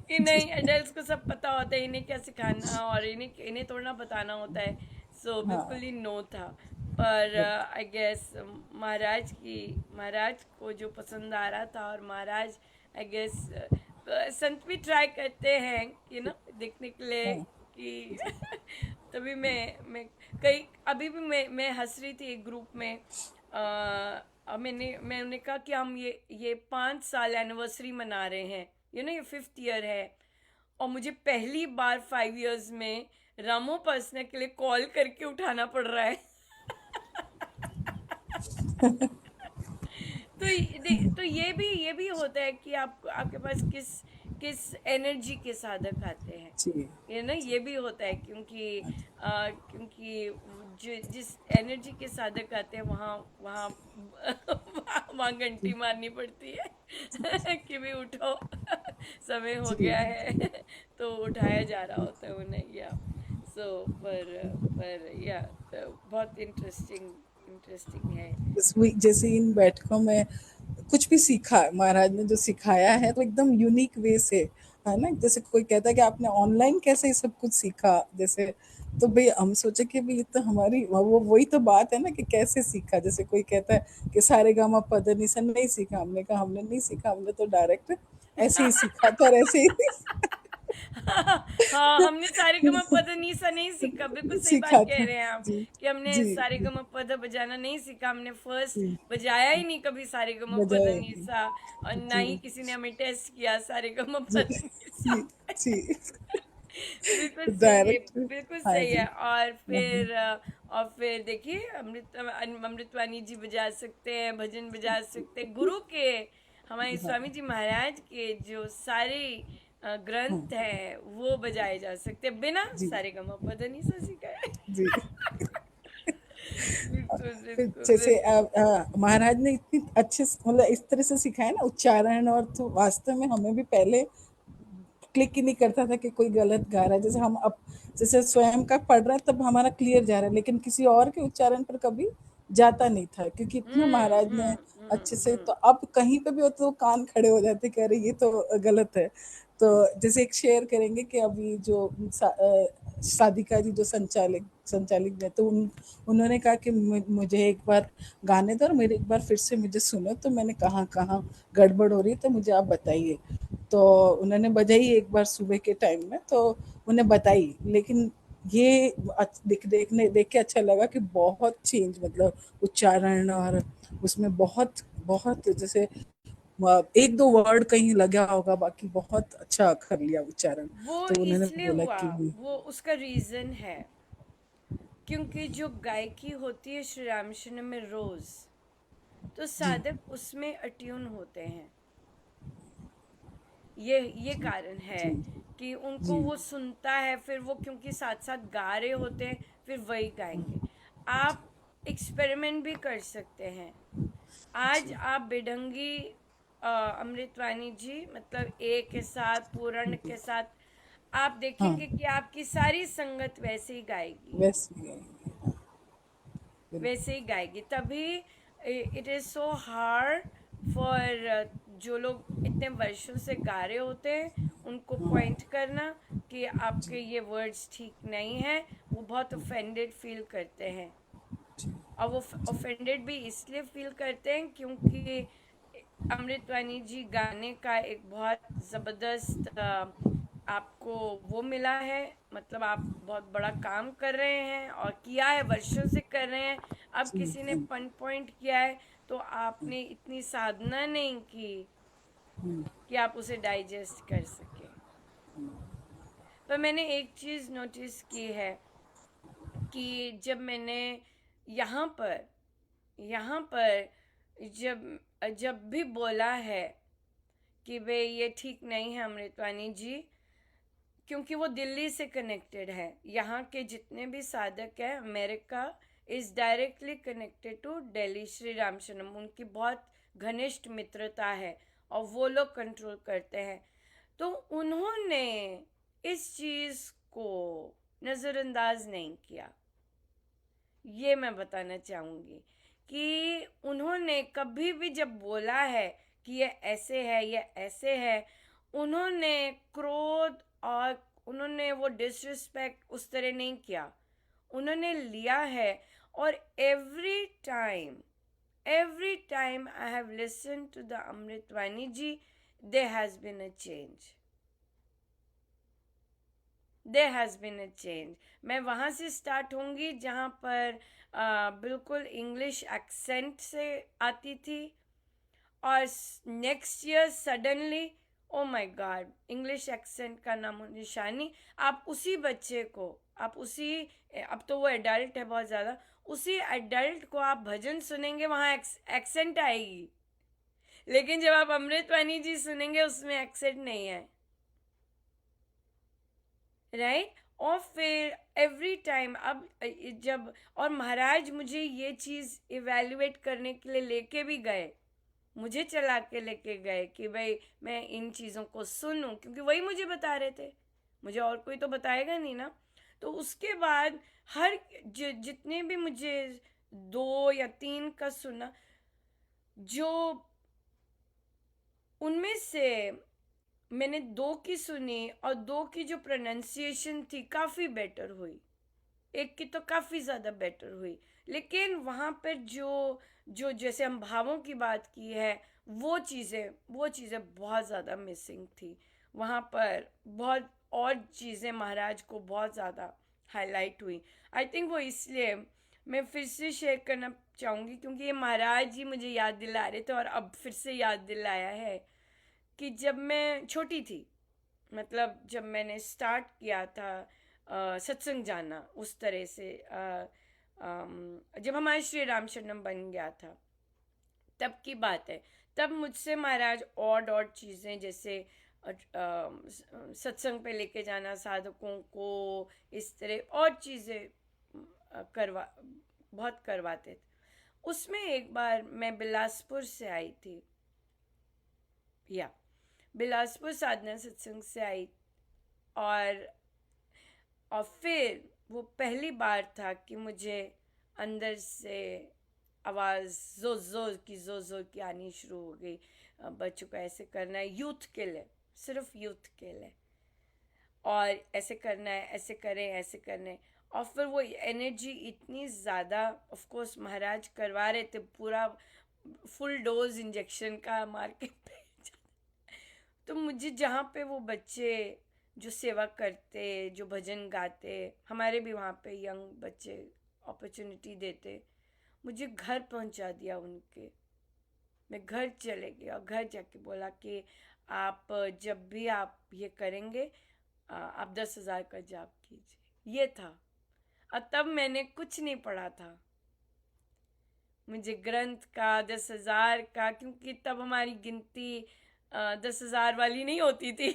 कि नहीं, एडल्ट्स को सब पता होता है, इन्हें क्या सिखाना और इन्हें इन्हें थोड़ा बताना होता है। सो बिल्कुल हाँ ही नो था। पर बट आई गेस महाराज को जो पसंद आ रहा था, और महाराज आई गेस संत भी ट्राई करते हैं कि ना देखने के लिए हाँ कि तभी मैं कई अभी भी मैं हंस रही थी एक ग्रुप में। मैंने कहा कि हम ये 5 साल एनिवर्सरी मना रहे हैं, ये 5th ईयर है। और मुझे पहली बार 5 years में रामो पर्सनल के लिए कॉल करके उठाना पड़ रहा है। तो ये भी होता है कि आपके पास किस किस एनर्जी के साधक आते हैं। जी ये भी होता है, क्योंकि जिस एनर्जी के साधक आते हैं वहाँ वहाँ वहाँ घंटी मारनी पड़ती है कि भी उठो, समय हो जी गया है। तो उठाया जा रहा होता है उन्हें, या सो पर या तो बहुत इंटरेस्टिंग इंटरेस्टिंग है। जैसे इन बैठकों में कुछ भी सीखा महाराज ने, जो सिखाया है तो एकदम यूनिक वे से है ना। जैसे कोई कहता है कि आपने ऑनलाइन कैसे ये सब कुछ सीखा, जैसे तो भाई हम सोचे कि भाई ये तो हमारी वो वही तो बात है ना कि कैसे सीखा। जैसे कोई कहता है कि सारे गामा पद निसा नहीं सीखा, हमने कहा हमने नहीं सीखा, हमने तो डायरेक्ट ऐसे ही सीखा था और ऐसे ही हाँ, हमने सारेगामापा निसा नहीं सीखा, बिल्कुल सही बात सीखा कह था। रहे हैं आप। जी कि हमने जी सारेगामापा बजाना नहीं सीखा, हमने फर्स्ट जी बजाया ही नहीं कभी सारेगामापा बजाय निसा। और ना जी ही किसी ने हमें टेस्ट किया जी सारेगामापा निसा। जी जी बिल्कुल सही है, डायरेक्ट। बिल्कुल हाँ सही जी है। और हाँ फिर देखिए, अमृतवाणी जी बजा सकते हैं, भजन बजा सकते हैं, गुरु के हमारे स्वामी जी महाराज के जो सारे हाँ ग्रंथ हैं वो बजाए जा सकते हैं बिना जी सारेगामा पधनी सा सिखाए। जी। बिल्कुल फिर बिल्कुल जैसे बिल्कुल। महाराज ने इतनी अच्छे मतलब इस तरह से सिखाया ना उच्चारण, और तो वास्तव में हमें भी पहले क्लिक ही नहीं करता था कि कोई गलत गा रहा है। जैसे हम अब जैसे स्वयं का पढ़ रहे हैं तब हमारा क्लियर जा रहा है, लेकिन किसी और के उच्चारण पर कभी जाता नहीं था, क्योंकि इतना महाराज ने अच्छे से। तो अब कहीं पे भी हो तो कान खड़े हो जाते कि अरे ये तो गलत है। तो जैसे एक शेयर करेंगे कि अभी जो साधिका जी जो संचालिक संचालिक है, तो उन्होंने कहा कि मुझे एक बार गाने दो और मेरे एक बार फिर से मुझे सुनो। तो मैंने कहाँ कहाँ गड़बड़ हो रही है तो मुझे आप बताइए। तो उन्होंने बजाई एक बार सुबह के टाइम में, तो उन्हें बताई, लेकिन ये देख के अच्छा लगा कि बहुत चेंज, मतलब उच्चारण, और उसमें बहुत बहुत जैसे एक दो वर्ड कहीं लगा होगा, बाकी बहुत अच्छा कर लिया उच्चारण। वो तो उन्होंने इसलिए बोला हुआ, कि वो उसका रीजन है क्योंकि जो गायकी होती है श्री रामकृष्ण में रोज, तो जी साधक उसमें अट्यून होते हैं। ये जी कारण है जी कि उनको जी वो सुनता है, फिर वो क्योंकि साथ साथ गा रहे होते हैं, फिर वही गाएंगे। आप एक्सपेरिमेंट भी कर सकते हैं। आज जी आप बेढंगी अमृतवाणी जी, मतलब ए के साथ पूर्ण के साथ आप हाँ देखेंगे कि आपकी सारी संगत वैसे ही गाएगी, वैसे ही है, बिल्कुल वैसे ही गाएगी। तभी it is so hard for जो लोग इतने वर्षों से गा रहे होते हैं उनको पॉइंट करना कि आपके ये वर्ड्स ठीक नहीं है। वो बहुत ऑफेंडेड फील करते हैं। और वो ऑफेंडेड भी इसलिए फील करते हैं क्योंकि अमृतवाणी जी गाने का एक बहुत ज़बरदस्त आपको वो मिला है। मतलब आप बहुत बड़ा काम कर रहे हैं और किया है, वर्षों से कर रहे हैं। अब जी किसी ने पॉइंट किया है तो आपने इतनी साधना नहीं की, कि आप उसे डाइजेस्ट कर सकें। पर मैंने एक चीज़ नोटिस की है कि जब मैंने यहाँ पर यहाँ पर जब जब भी बोला है कि भाई ये ठीक नहीं है अमृतवाणी जी, क्योंकि वो दिल्ली से कनेक्टेड है, यहाँ के जितने भी साधक हैं, America is directly connected to Delhi Shri Ram Sharanam, उनकी बहुत घनिष्ठ मित्रता है और वो लोग कंट्रोल करते हैं। तो उन्होंने इस चीज़ को नज़रअंदाज नहीं किया। ये मैं बताना चाहूँगी कि उन्होंने कभी भी जब बोला है कि ये ऐसे है, ये ऐसे है, उन्होंने क्रोध और उन्होंने वो डिसरिस्पेक्ट उस तरह नहीं किया। उन्होंने लिया है। और every time I have listen to the Amritvani ji, there has been a change, there has been a change. मैं वहाँ से स्टार्ट होंगी जहाँ पर बिल्कुल इंग्लिश एक्सेंट से आती थी, और next year suddenly oh my God English accent का नामो निशानी। आप उसी बच्चे को, आप उसी, अब तो वो एडल्ट है बहुत ज़्यादा, उसी एडल्ट को आप भजन सुनेंगे वहाँ एक्सेंट आएगी, लेकिन जब आप अमृतवाणी जी सुनेंगे उसमें एक्सेंट नहीं है, राइट। और फिर एवरी टाइम अब जब, और महाराज मुझे ये चीज़ इवेल्युएट करने के लिए लेके भी गए, मुझे चला के लेके गए कि भाई मैं इन चीज़ों को सुनूं, क्योंकि वही मुझे बता रहे थे, मुझे और कोई तो बताएगा नहीं ना। तो उसके बाद हर जितने भी मुझे 2 या 3 का सुना, जो उनमें से मैंने 2 की सुनी और 2 की जो प्रोनाउंसिएशन थी काफ़ी बेटर हुई, एक की तो काफ़ी ज़्यादा बेटर हुई। लेकिन वहाँ पर जो जो जैसे हम भावों की बात की है, वो चीज़ें बहुत ज़्यादा मिसिंग थी वहाँ पर। बहुत और चीज़ें महाराज को बहुत ज़्यादा हाईलाइट हुई। आई थिंक वो इसलिए मैं फिर से शेयर करना चाहूँगी, क्योंकि ये महाराज जी मुझे याद दिला रहे थे और अब फिर से याद दिलाया है कि जब मैं छोटी थी, मतलब जब मैंने स्टार्ट किया था सत्संग जाना उस तरह से, जब हमारे श्री राम शरणम बन गया था तब की बात है। तब मुझसे महाराज और चीज़ें जैसे सत्संग पे लेके जाना साधकों को, इस तरह और चीज़ें करवा बहुत करवाते थे। उसमें एक बार मैं बिलासपुर से आई थी, या बिलासपुर साधना सत्संग से आई, और और फिर वो पहली बार था कि मुझे अंदर से आवाज़ ज़ोर ज़ोर की आनी शुरू हो गई, बच्चों को ऐसे करना है यूथ के लिए, सिर्फ यूथ के लिए, और ऐसे करना है, ऐसे करें, ऐसे करना है। और फिर वो एनर्जी इतनी ज़्यादा, ऑफ कोर्स महाराज करवा रहे थे पूरा फुल डोज इंजेक्शन का मार के तो मुझे जहाँ पे वो बच्चे जो सेवा करते, जो भजन गाते, हमारे भी वहाँ पे यंग बच्चे अपॉर्चुनिटी देते, मुझे घर पहुँचा दिया उनके। मैं घर चले गई और घर जाके बोला कि आप जब भी आप ये करेंगे, आप 10,000 का जाप कीजिए। ये था। और तब मैंने कुछ नहीं पढ़ा था, मुझे ग्रंथ का 10,000 का, क्योंकि तब हमारी गिनती 10,000 वाली नहीं होती थी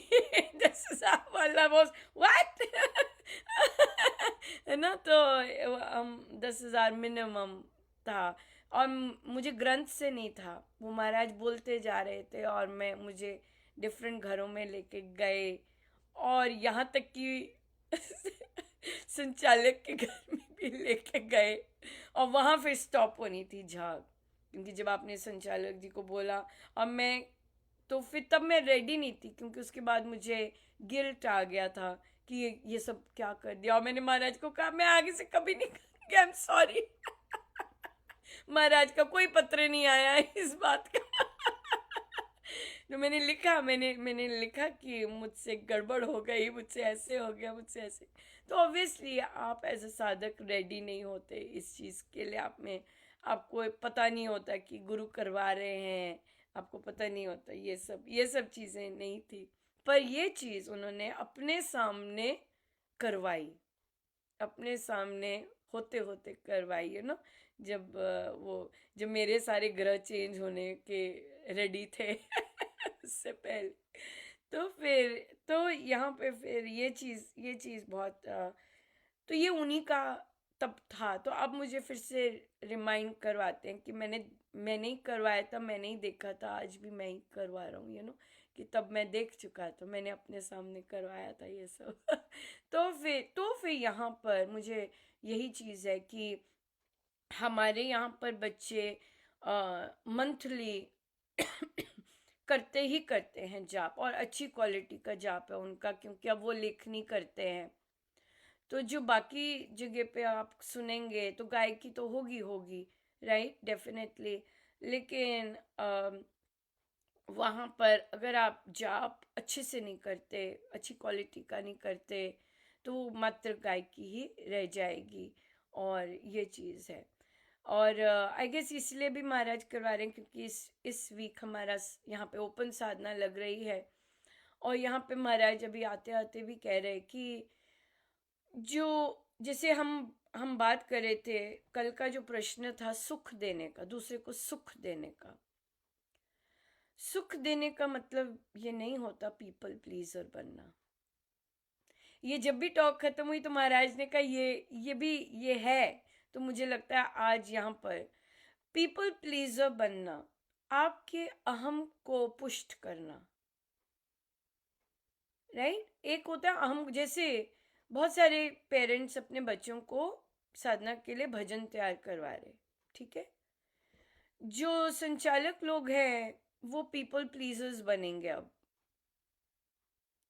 10,000 वाला बॉस व्हाट है ना। तो हम 10,000 मिनिमम था, और मुझे ग्रंथ से नहीं था, वो महाराज बोलते जा रहे थे और मैं मुझे डिफरेंट घरों में लेके गए, और यहाँ तक कि संचालक के घर में भी लेके गए, और वहाँ फिर स्टॉप होनी थी झाग, क्योंकि जब आपने संचालक जी को बोला, और मैं तो फिर तब मैं रेडी नहीं थी, क्योंकि उसके बाद मुझे गिल्ट आ गया था कि ये सब क्या कर दिया, और मैंने महाराज को कहा मैं आगे से कभी नहीं करूँगी, आई एम सॉरी महाराज का कोई पत्र नहीं आया है इस बात का तो मैंने लिखा कि मुझसे गड़बड़ हो गई, मुझसे ऐसे हो गया, मुझसे ऐसे। तो ऑब्वियसली आप एज अ साधक रेडी नहीं होते इस चीज़ के लिए, आपको पता नहीं होता कि गुरु करवा रहे हैं, आपको पता नहीं होता, ये सब चीज़ें नहीं थी। पर ये चीज़ उन्होंने अपने सामने करवाई, अपने सामने होते होते करवाई, जब वो जब मेरे सारे ग्रह चेंज होने के रेडी थे उससे पहले। तो फिर तो यहाँ पे फिर ये चीज़ बहुत तो ये उन्हीं का तब था। तो अब मुझे फिर से रिमाइंड करवाते हैं कि मैंने ही करवाया था, मैंने ही देखा था, आज भी मैं ही करवा रहा हूँ, कि तब मैं देख चुका था, मैंने अपने सामने करवाया था ये सब। तो फिर यहाँ पर मुझे यही चीज़ है कि हमारे यहाँ पर बच्चे मंथली करते ही करते हैं जाप, और अच्छी क्वालिटी का जाप है उनका, क्योंकि अब वो लेखनी करते हैं। तो जो बाकी जगह पे आप सुनेंगे तो गायकी तो होगी होगी, राइट, डेफिनेटली। लेकिन वहाँ पर अगर आप जाप अच्छे से नहीं करते, अच्छी क्वालिटी का नहीं करते, तो वो मात्र गायकी ही रह जाएगी। और ये चीज़ है। और आई गेस इसलिए भी महाराज करवा रहे हैं क्योंकि इस वीक हमारा यहाँ पे ओपन साधना लग रही है। और यहाँ पे महाराज अभी आते आते भी कह रहे हैं कि जो जैसे हम बात कर रहे थे, कल का जो प्रश्न था सुख देने का, दूसरे को सुख देने का। सुख देने का मतलब ये नहीं होता पीपल प्लीजर बनना। ये जब भी टॉक खत्म हुई तो महाराज ने कहा ये भी ये है। तो मुझे लगता है आज यहाँ पर पीपल प्लीजर बनना, आपके अहम को पुष्ट करना, राइट। एक होता है अहम, जैसे बहुत सारे पेरेंट्स अपने बच्चों को साधना के लिए भजन तैयार करवा रहे, ठीक है। जो संचालक लोग हैं वो पीपल प्लीजर्स बनेंगे अब।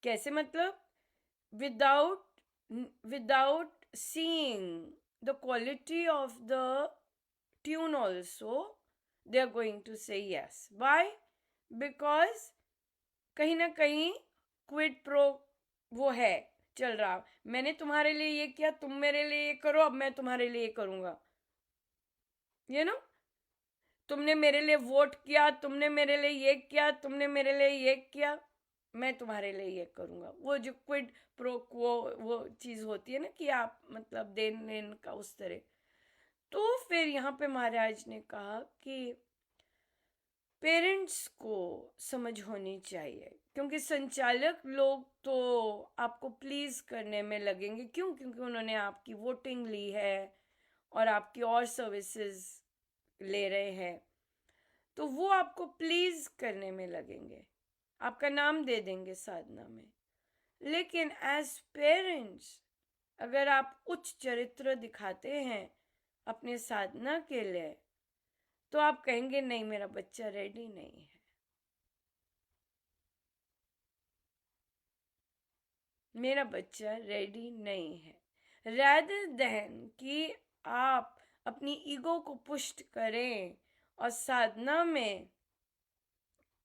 कैसे मतलब? Without without seeing the quality of the tune also they are going to say yes. Why? Because कहीं ना कहीं क्विड प्रो वो है, चल रहा। मैंने तुम्हारे लिए ये किया, तुम मेरे लिए ये करो, अब मैं तुम्हारे लिए ये करूंगा, तुमने मेरे लिए वोट किया, तुमने मेरे लिए ये किया, तुमने मेरे लिए ये किया, मैं तुम्हारे लिए ये करूंगा। वो जो क्विड प्रो वो चीज होती है ना, कि आप मतलब देन लेन का उस तरह। तो फिर यहाँ पे महाराज ने कहा कि पेरेंट्स को समझ होनी चाहिए, क्योंकि संचालक लोग तो आपको प्लीज करने में लगेंगे। क्यों? क्योंकि उन्होंने आपकी वोटिंग ली है और आपकी और सर्विसेज ले रहे हैं, तो वो आपको प्लीज करने में लगेंगे, आपका नाम दे देंगे साधना में। लेकिन एज पेरेंट्स अगर आप उच्च चरित्र दिखाते हैं अपने साधना के लिए, तो आप कहेंगे नहीं, मेरा बच्चा रेडी नहीं है, मेरा बच्चा रेडी नहीं है। rather than कि आप अपनी ईगो को पुष्ट करें और साधना में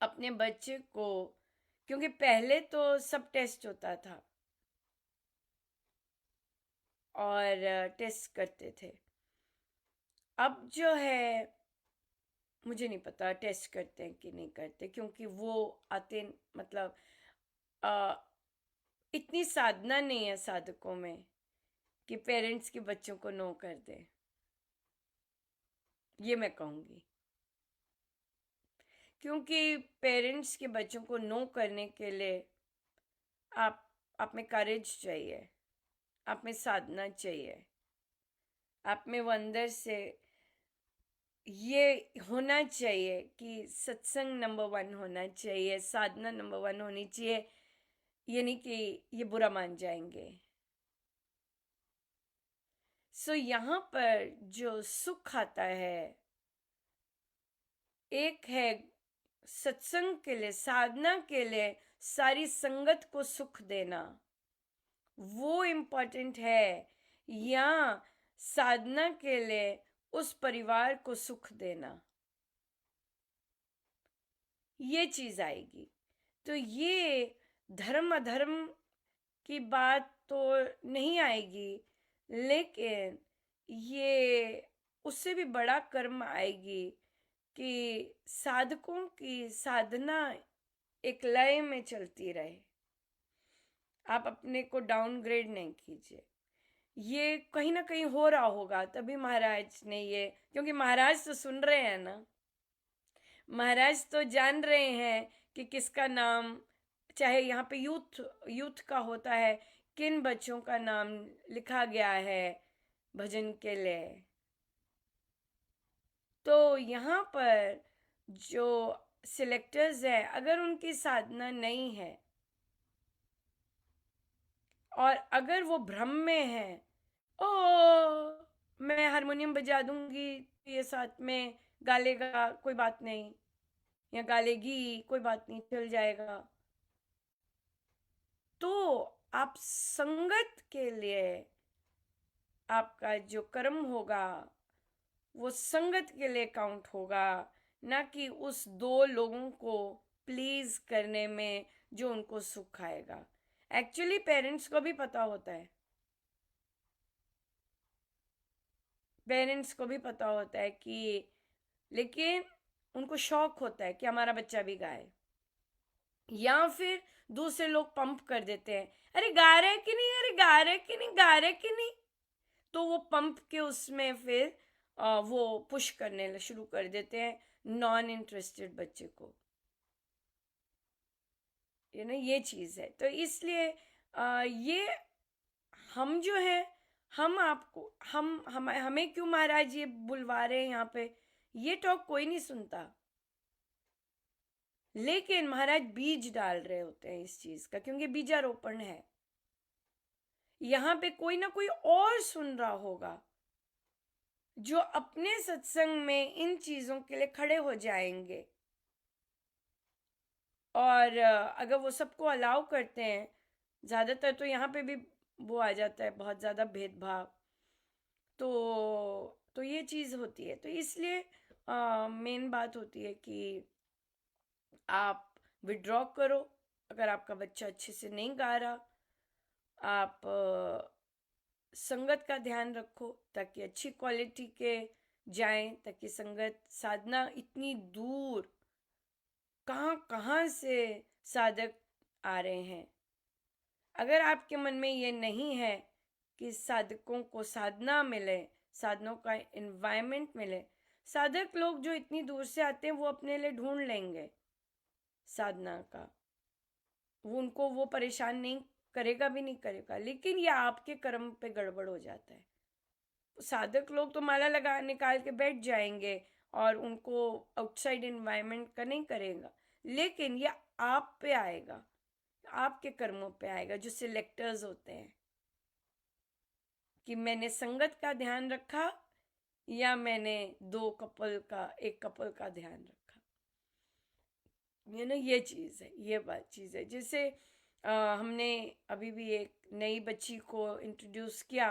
अपने बच्चे को, क्योंकि पहले तो सब टेस्ट होता था और टेस्ट करते थे। अब जो है मुझे नहीं पता टेस्ट करते हैं कि नहीं करते, क्योंकि वो आते मतलब आ, इतनी साधना नहीं है साधकों में कि पेरेंट्स के बच्चों को नो कर दे, ये मैं कहूँगी। क्योंकि पेरेंट्स के बच्चों को नो करने के लिए आप में करेज चाहिए, आप में साधना चाहिए, आप में वो अंदर से ये होना चाहिए कि सत्संग नंबर 1 होना चाहिए, साधना नंबर 1 होनी चाहिए। ये नहीं कि ये बुरा मान जाएंगे। सो यहाँ पर जो सुख आता है, एक है सत्संग के लिए, साधना के लिए सारी संगत को सुख देना, वो इम्पोर्टेंट है, या साधना के लिए उस परिवार को सुख देना, ये चीज आएगी। तो ये धर्म अधर्म की बात तो नहीं आएगी, लेकिन ये उससे भी बड़ा कर्म आएगी कि साधकों की साधना एक लय में चलती रहे, आप अपने को डाउनग्रेड नहीं कीजिए। ये कहीं ना कहीं हो रहा होगा, तभी महाराज ने ये, क्योंकि महाराज तो सुन रहे हैं ना, महाराज तो जान रहे हैं कि किसका नाम, चाहे यहाँ पे यूथ यूथ का होता है, किन बच्चों का नाम लिखा गया है भजन के लिए। तो यहाँ पर जो सिलेक्टर्स है, अगर उनकी साधना नहीं है और अगर वो भ्रम में है, ओ मैं हारमोनियम बजा दूंगी, ये साथ में गा लेगा कोई बात नहीं, या गा लेगी कोई बात नहीं, चल जाएगा, तो आप संगत के लिए आपका जो कर्म होगा वो संगत के लिए काउंट होगा, ना कि उस दो लोगों को प्लीज करने में जो उनको सुख आएगा। एक्चुअली पेरेंट्स को भी पता होता है, पेरेंट्स को भी पता होता है कि, लेकिन उनको शौक होता है कि हमारा बच्चा भी गाए, या फिर दूसरे लोग पंप कर देते हैं, अरे गा रहे कि नहीं, अरे गा रहे कि नहीं, गा रहे कि नहीं, तो वो पंप के उसमें फिर वो पुश करने शुरू कर देते हैं नॉन इंटरेस्टेड बच्चे को, ये चीज़ है। तो इसलिए ये हम जो है, हम आपको हम हमें क्यों महाराज ये बुलवा रहे हैं यहाँ पे, ये टॉक कोई नहीं सुनता, लेकिन महाराज बीज डाल रहे होते हैं इस चीज का, क्योंकि बीजारोपण है। यहाँ पे कोई ना कोई और सुन रहा होगा जो अपने सत्संग में इन चीजों के लिए खड़े हो जाएंगे, और अगर वो सबको अलाउ करते हैं, ज्यादातर तो यहाँ पे भी वो आ जाता है बहुत ज्यादा भेदभाव, तो ये चीज होती है। तो इसलिए मेन बात होती है कि आप विड्रॉ करो, अगर आपका बच्चा अच्छे से नहीं गा रहा, आप संगत का ध्यान रखो ताकि अच्छी क्वालिटी के जाएं, ताकि संगत साधना इतनी दूर कहाँ कहाँ से साधक आ रहे हैं। अगर आपके मन में ये नहीं है कि साधकों को साधना मिले, साधनों का एनवायरनमेंट मिले, साधक लोग जो इतनी दूर से आते हैं वो अपने लिए ढूंढ लेंगे साधना का, वो उनको वो परेशान नहीं करेगा भी नहीं करेगा, लेकिन ये आपके कर्म पे गड़बड़ हो जाता है। साधक लोग तो माला लगा निकाल के बैठ जाएंगे और उनको आउटसाइड एनवायरनमेंट का नहीं करेगा, लेकिन ये आप पे आएगा, आपके कर्मों पे आएगा, जो सिलेक्टर्स होते हैं, कि मैंने संगत का ध्यान रखा या मैंने एक कपल का ध्यान रखा। ये चीज़ है, ये बात चीज़ है। जैसे हमने अभी भी एक नई बच्ची को इंट्रोड्यूस किया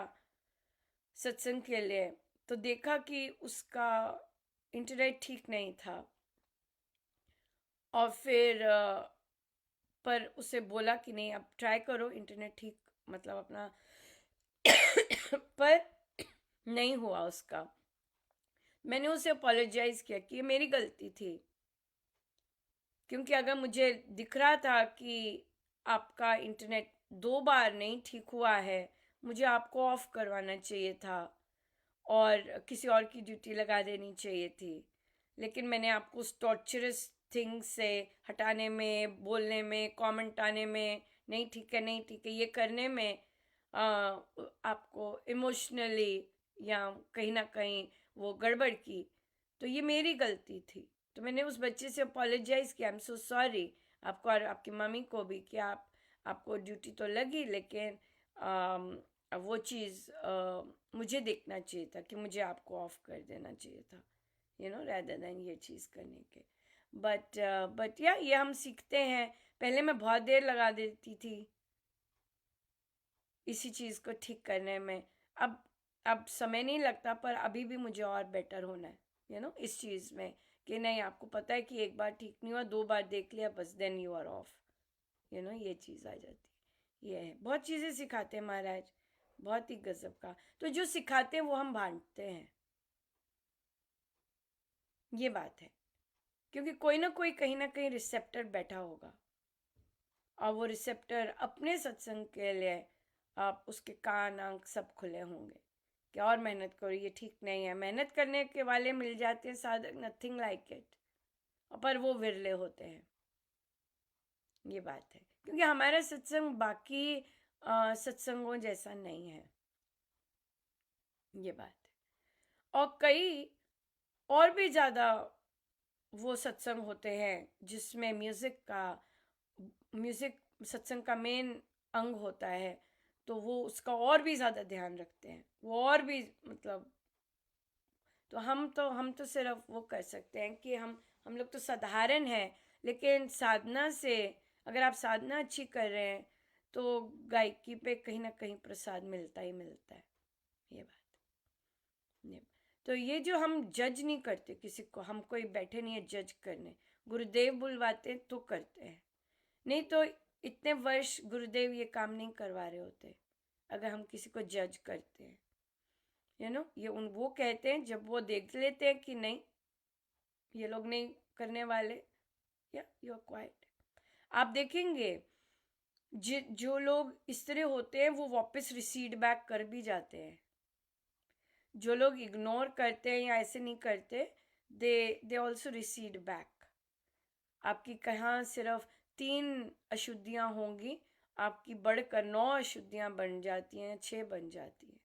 सत्संग के लिए, तो देखा कि उसका इंटरनेट ठीक नहीं था, और फिर पर उसे बोला कि नहीं अब ट्राई करो इंटरनेट ठीक, मतलब अपना पर नहीं हुआ उसका। मैंने उसे अपोलोजाइज किया कि ये मेरी गलती थी, क्योंकि अगर मुझे दिख रहा था कि आपका इंटरनेट 2 बार नहीं ठीक हुआ है, मुझे आपको ऑफ करवाना चाहिए था और किसी और की ड्यूटी लगा देनी चाहिए थी, लेकिन मैंने आपको उस टॉर्चरस थिंग से हटाने में, बोलने में, कमेंट आने में, नहीं ठीक है नहीं ठीक है, ये करने में आपको इमोशनली या कहीं ना कहीं वो गड़बड़ की, तो ये मेरी गलती थी। तो मैंने उस बच्चे से अपोलोजाइज किया, आई एम सो सॉरी, आपको और आपकी मम्मी को भी, कि आपको ड्यूटी तो लगी, लेकिन वो चीज़ मुझे देखना चाहिए था कि मुझे आपको ऑफ कर देना चाहिए था, rather than ये चीज़ करने के। बट ये हम सीखते हैं। पहले मैं बहुत देर लगा देती थी इसी चीज़ को ठीक करने में, अब समय नहीं लगता, पर अभी भी मुझे और बेटर होना है इस चीज़ में, कि नहीं आपको पता है कि एक बार ठीक नहीं हुआ, 2 बार देख लिया बस, देन यू आर ऑफ, ये चीज़ आ जाती है। ये है, बहुत चीज़ें सिखाते हैं महाराज, बहुत ही गजब का। तो जो सिखाते हैं वो हम बांटते हैं, ये बात है, क्योंकि कोई ना कोई कहीं ना कहीं रिसेप्टर बैठा होगा, और वो रिसेप्टर अपने सत्संग के लिए आप उसके कान आंख सब खुले होंगे कि और मेहनत करो, ये ठीक नहीं है। मेहनत करने के वाले मिल जाते हैं साधक, नथिंग लाइक इट, पर वो विरले होते हैं। ये बात है, क्योंकि हमारा सत्संग बाकी सत्संगों जैसा नहीं है। ये बात है, और कई और भी ज़्यादा वो सत्संग होते हैं जिसमें म्यूज़िक सत्संग का मेन अंग होता है, तो वो उसका और भी ज़्यादा ध्यान रखते हैं, वो और भी मतलब। तो हम तो सिर्फ वो कर सकते हैं कि हम लोग तो साधारण हैं, लेकिन साधना से, अगर आप साधना अच्छी कर रहे हैं तो गायकी पे कहीं ना कहीं प्रसाद मिलता ही मिलता है। ये बात, ये तो ये जो हम जज नहीं करते किसी को, हम कोई बैठे नहीं है जज करने, गुरुदेव बुलवाते हैं तो करते हैं, नहीं तो इतने वर्ष गुरुदेव ये काम नहीं करवा रहे होते अगर हम किसी को जज करते हैं। ये वो कहते हैं जब वो देख लेते हैं कि नहीं, ये लोग नहीं करने वाले, या यू आर क्वाइट। आप देखेंगे जो लोग इस तरह होते हैं वो वापस रिसीड बैक कर भी जाते हैं। जो लोग इग्नोर करते हैं या ऐसे नहीं करते, दे ऑल्सो रिसीड बैक। आपकी कहाँ सिर्फ 3 अशुद्धियाँ होंगी, आपकी बढ़कर 9 अशुद्धियाँ बन जाती हैं, 6 बन जाती हैं।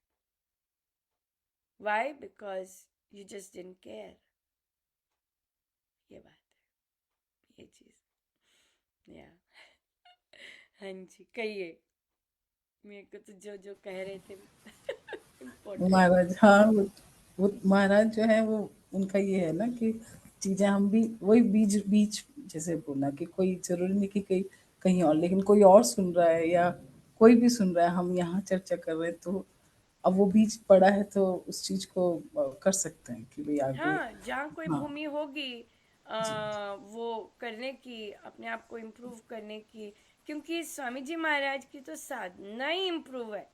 Why? Because you just didn't care. ये बात है, ये चीज़, या हाँ जी, कहिए। मेरे को तो जो जो कह रहे थे इम्पोर्टेंट। महाराज, हाँ, वो महाराज जो है वो, उनका ये है ना कि चीजें हम भी वही बीच बीच जैसे बोला कि कोई जरूरी नहीं कि कहीं कहीं और, लेकिन कोई और सुन रहा है या कोई भी सुन रहा है, हम यहाँ चर्चा कर रहे हैं तो अब वो बीच पड़ा है तो उस चीज को कर सकते हैं कि भाई आगे। हाँ, जहाँ कोई हाँ भूमि होगी जी वो करने की, अपने आप को इम्प्रूव करने की, क्योंकि स्वामी जी महाराज की तो साधना ही इम्प्रूव है,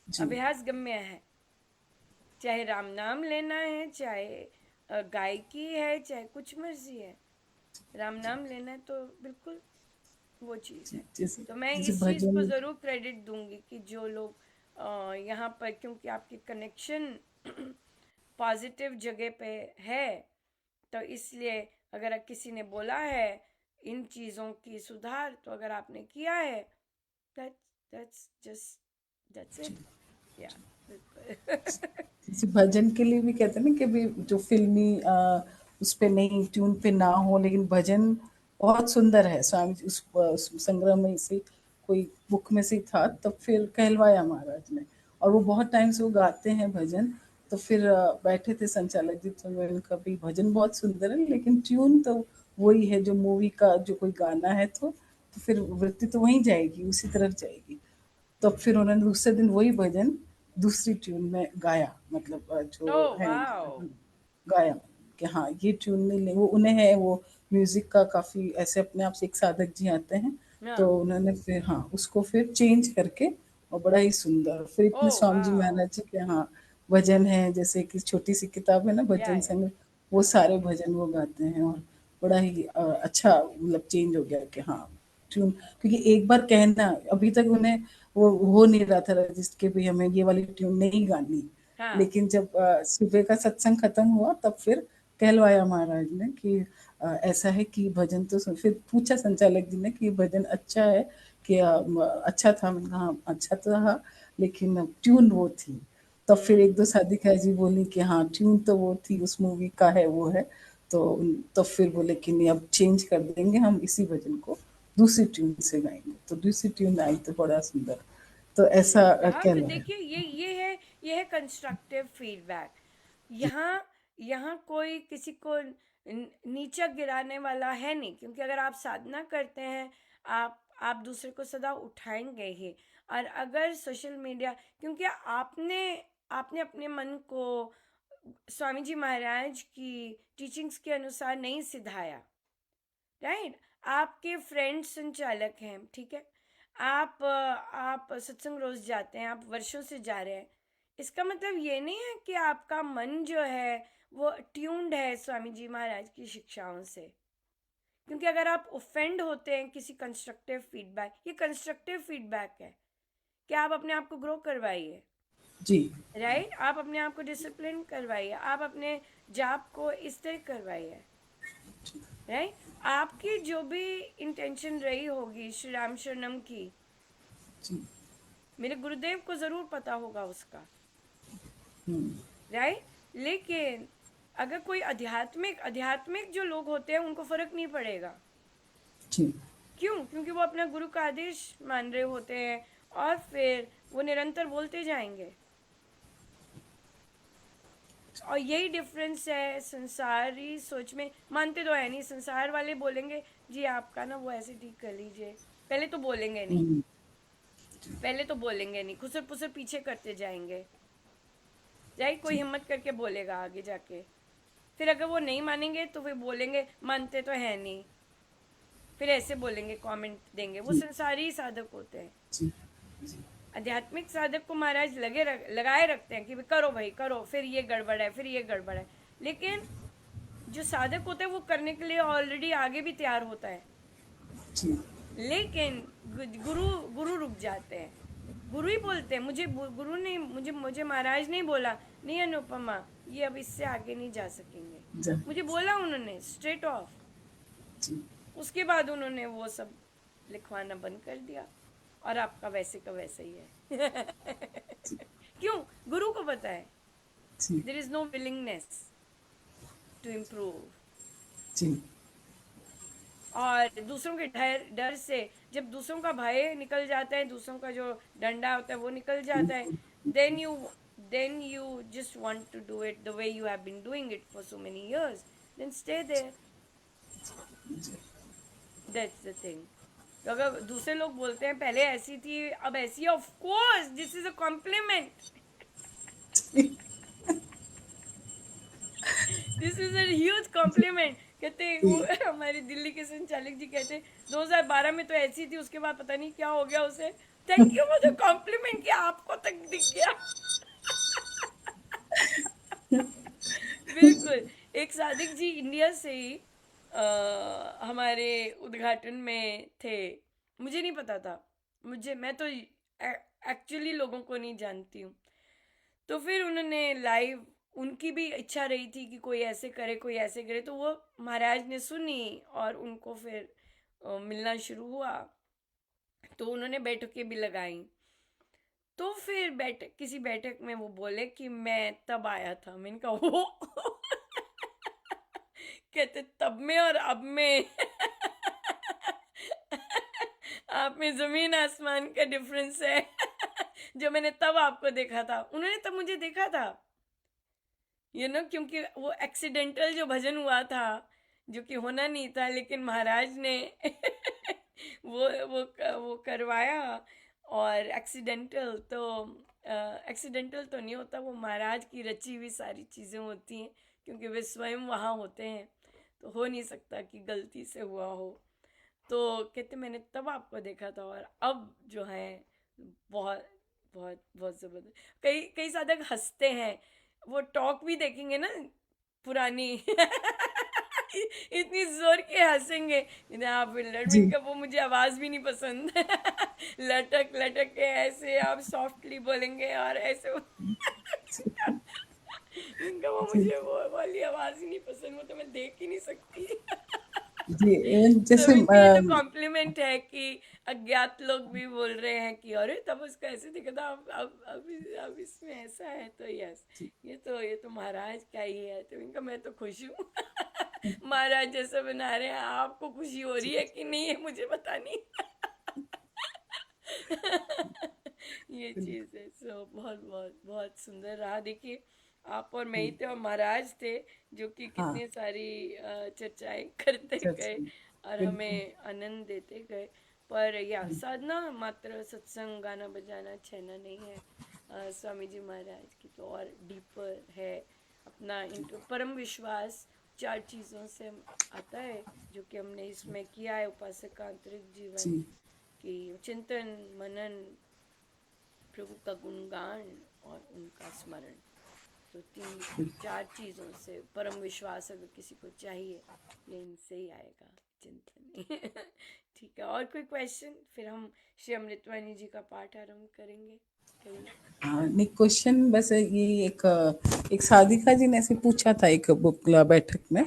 जी अभ्यास गम्य है। चाहे राम नाम लेना है, चाहे गायकी है, चाहे कुछ मर्जी है, राम नाम लेना है तो बिल्कुल वो चीज़ जी, है। जैसे तो मैं जैसे इस चीज़ को भजन। ज़रूर क्रेडिट दूंगी कि जो लोग यहाँ पर, क्योंकि आपकी कनेक्शन पॉजिटिव जगह पे है, तो इसलिए अगर किसी ने बोला है इन चीज़ों की सुधार, तो अगर आपने किया है, दैट्स जस्ट दैट्स इट, या बिल्कुल। जैसे भजन के लिए भी कहते हैं ना कि भी जो फिल्मी उस पे नहीं, ट्यून पे ना हो, लेकिन भजन बहुत सुंदर है। स्वामी जी उस संग्रह में से कोई बुक में से था, तब फिर कहलवाया महाराज ने, और वो बहुत टाइम से वो गाते हैं भजन। तो फिर बैठे थे संचालक जी, तो मैं उनका भी भजन बहुत सुंदर है लेकिन ट्यून तो वही है जो मूवी का जो कोई गाना है, तो फिर वृत्ति तो वहीं जाएगी, उसी तरफ जाएगी। तो फिर उन्होंने दूसरे दिन वही भजन दूसरी ट्यून में गाया, मतलब जो ओह है वाओ। गाया कि हाँ ये ट्यून नहीं ले, वो उन्हें है वो म्यूजिक का काफी ऐसे, अपने आप से एक साधक जी आते हैं, तो हाँ। उन्होंने फिर हाँ उसको फिर चेंज करके, और बड़ा ही सुंदर फिर इतने ओह स्वामी जी वाओ। महाराज जी के हाँ भजन है, जैसे कि छोटी सी किताब है ना भजन या संग्रह, वो हाँ। सारे भजन वो गाते हैं, और बड़ा ही अच्छा मतलब चेंज हो गया कि हाँ ट्यून। क्योंकि एक बार कहना, अभी तक उन्हें वो हो नहीं रहा था रजिस्ट के भी हमें ये वाली ट्यून नहीं गानी, हाँ। लेकिन जब सुबह का सत्संग खत्म हुआ तब फिर कहलवाया महाराज ने कि ऐसा है कि भजन तो फिर पूछा संचालक जी ने कि भजन अच्छा है कि अच्छा था, मैंने कहा हाँ, अच्छा तो था लेकिन ट्यून वो थी। तब फिर एक दो साधिका जी बोली कि हाँ ट्यून तो वो थी, उस मूवी का है वो है, तो तब फिर बोले कि नहीं अब चेंज कर देंगे, हम इसी भजन को दूसरी ट्यून से गाएंगे, तो दूसरी ट्यून आई तो बड़ा सुंदर। तो ऐसा हाँ, तो कहलवाया। देखिए ये है कंस्ट्रक्टिव फीडबैक। यहाँ यहाँ कोई किसी को नीचा गिराने वाला है नहीं, क्योंकि अगर आप साधना करते हैं, आप दूसरे को सदा उठाएंगे ही। और अगर सोशल मीडिया, क्योंकि आपने आपने अपने मन को स्वामी जी महाराज की टीचिंग्स के अनुसार नहीं सिधाया, राइट? आपके फ्रेंड संचालक हैं, ठीक है, आप सत्संग रोज जाते हैं, आप वर्षों से जा रहे हैं, इसका मतलब ये नहीं है कि आपका मन जो है वो ट्यून्ड है स्वामी जी महाराज की शिक्षाओं से। क्योंकि अगर आप ऑफेंड होते हैं किसी कंस्ट्रक्टिव फीडबैक, ये कंस्ट्रक्टिव फीडबैक है कि आप अपने आप को ग्रो करवाइए, जी राइट? आप अपने आप को डिसिप्लिन करवाइए, आप अपने जाप को इस तरह करवाइए, राइट? आपकी जो भी इंटेंशन रही होगी श्री राम शरणम की, जी। मेरे गुरुदेव को जरूर पता होगा उसका, हम्म, राइट? लेकिन अगर कोई आध्यात्मिक आध्यात्मिक जो लोग होते हैं उनको फर्क नहीं पड़ेगा। जी क्यों? क्योंकि वो अपना गुरु का आदेश मान रहे होते हैं और फिर वो निरंतर बोलते जाएंगे। और यही डिफरेंस है संसारी सोच में। मानते तो है नहीं, संसार वाले बोलेंगे जी आपका ना वो ऐसे ठीक कर लीजिए, पहले तो बोलेंगे नहीं, हम्म, पहले तो बोलेंगे नहीं, खुसर पुसर पीछे करते जाएंगे, राइट? कोई जी हिम्मत करके बोलेगा आगे जाके, फिर अगर वो नहीं मानेंगे तो फिर बोलेंगे मानते तो है नहीं, फिर ऐसे बोलेंगे, कमेंट देंगे। वो जी संसारी साधक होते हैं। जी जी आध्यात्मिक साधक को महाराज लगाए रखते हैं कि करो भाई करो, फिर ये गड़बड़ है, फिर ये गड़बड़ है। लेकिन जो साधक होता है वो करने के लिए ऑलरेडी आगे भी तैयार होता है। जी लेकिन गुरु गुरु रुक जाते हैं। गुरु ही बोलते हैं, मुझे गुरु ने मुझे महाराज ने बोला नहीं अनुपमा, ये अब इससे आगे नहीं जा सकेंगे। जा- मुझे बोला उन्होंने स्ट्रेट ऑफ। जी उसके बाद उन्होंने वो सब लिखवाना बंद कर दिया और आपका वैसे का वैसा ही है। क्यों? गुरु को पता है जी there is no willingness to improve. जी और दूसरों के डर डर से, जब दूसरों का भय निकल जाता है, दूसरों का जो डंडा होता है वो निकल जाता है, then you then you just want to do it the way you have been doing it for so many years, then stay there. That's the thing. तो अगर दूसरे लोग बोलते हैं पहले ऐसी थी अब ऐसी है, of course this is a compliment, this is a huge complement. कहते हैं वो हमारे दिल्ली के संचालक जी कहते हैं 2012 में तो ऐसी थी, उसके बाद पता नहीं क्या हो गया उसे। Thank you for the compliment कि आपको तक दिख गया। बिल्कुल। एक सादिक जी इंडिया से ही हमारे उद्घाटन में थे। मुझे नहीं पता था, मैं तो एक्चुअली लोगों को नहीं जानती हूँ। तो फिर उन्होंने लाइव, उनकी भी इच्छा रही थी कि कोई ऐसे करे कोई ऐसे करे, तो वो महाराज ने सुनी और उनको फिर मिलना शुरू हुआ, तो उन्होंने बैठकें भी लगाई। तो फिर बैठक, किसी बैठक में वो बोले कि मैं तब आया था। मैंने कहा वो कहते तब में और अब में आप में जमीन आसमान का डिफरेंस है। जो मैंने तब आपको देखा था, उन्होंने तब मुझे देखा था, क्योंकि वो एक्सीडेंटल जो भजन हुआ था जो कि होना नहीं था, लेकिन महाराज ने वो करवाया। और एक्सीडेंटल तो नहीं होता, वो महाराज की रची हुई सारी चीज़ें होती हैं, क्योंकि वे स्वयं वहाँ होते हैं, तो हो नहीं सकता कि गलती से हुआ हो। तो कहते मैंने तब आपको देखा था और अब जो है बहुत बहुत बहुत ज़बरदस्त। कई कई साधक हंसते हैं, वो टॉक भी देखेंगे ना पुरानी। इतनी जोर के हंसेंगे। आप जी लड़मिन का वो मुझे आवाज भी नहीं पसंद। लटक लटक के ऐसे आप सॉफ्टली बोलेंगे और ऐसे। इनका वो जी मुझे वो वाली आवाज ही नहीं पसंद, वो तो मैं देख ही नहीं सकती। जी तो जैसे इनके लिए तो कॉम्प्लीमेंट है कि अज्ञात लोग भी बोल रहे हैं कि अरे तब उसका ऐसे दिखा था, अब इसमें ऐसा है, तो यस, ये तो महाराज का ही है। तो इनका मैं तो खुश हूँ। महाराज जैसा बना रहे हैं, आपको खुशी हो रही है कि नहीं है मुझे पता नहीं। ये चीज़ है। सो बहुत बहुत बहुत सुंदर रहा। देखिए आप और मैं ही थे और महाराज थे जो कि हाँ कितनी सारी चर्चाएं करते चर्च गए में और बिल्कुल हमें आनंद देते गए। पर या साधना मात्र सत्संग गाना बजाना छेना नहीं है। स्वामी जी महाराज की तो और डीपर है। अपना इंटर परम विश्वास 4 चीज़ों से आता है जो कि हमने इसमें किया है। उपासक का आंतरिक जीवन जी की चिंतन मनन, प्रभु का गुणगान और उनका स्मरण। तो तीन चार चीज़ों से परम विश्वास अगर किसी को चाहिए, ये इनसे ही आएगा, चिंता नहीं। ठीक है, और कोई क्वेश्चन? फिर हम श्री अमृतवाणी जी का पाठ आरंभ करेंगे। करिए। हाँ, नहीं क्वेश्चन बस ये एक साधिका जी ने ऐसे पूछा था एक बुक बैठक में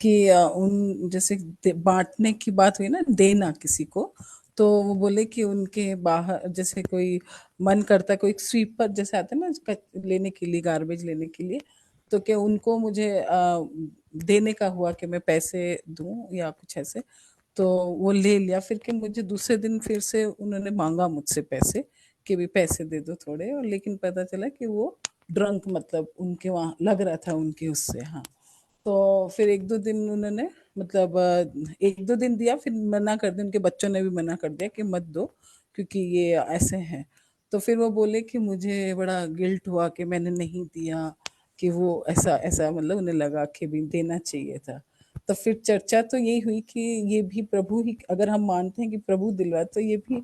कि उन जैसे बांटने की बात हुई ना, देना किसी को, तो वो बोले कि उनके बाहर जैसे कोई मन करता है, कोई स्वीपर जैसे आता है ना लेने के लिए, गार्बेज लेने के लिए, तो क्या उनको मुझे देने का हुआ कि मैं पैसे दूं या कुछ ऐसे, तो वो ले लिया। फिर कि मुझे दूसरे दिन फिर से उन्होंने मांगा मुझसे पैसे कि भी पैसे दे दो थोड़े, और लेकिन पता चला कि वो ड्रंक, मतलब उनके वहाँ लग रहा था उनके उससे। हाँ, तो फिर एक दो दिन उन्होंने, मतलब एक दो दिन दिया, फिर मना कर दिया, उनके बच्चों ने भी मना कर दिया कि मत दो क्योंकि ये ऐसे हैं। तो फिर वो बोले कि मुझे बड़ा गिल्ट हुआ कि मैंने नहीं दिया, कि वो ऐसा ऐसा, मतलब उन्हें लगा कि भी देना चाहिए था। तो फिर चर्चा तो यही हुई कि ये भी प्रभु ही, अगर हम मानते हैं कि प्रभु दिलवा, तो ये भी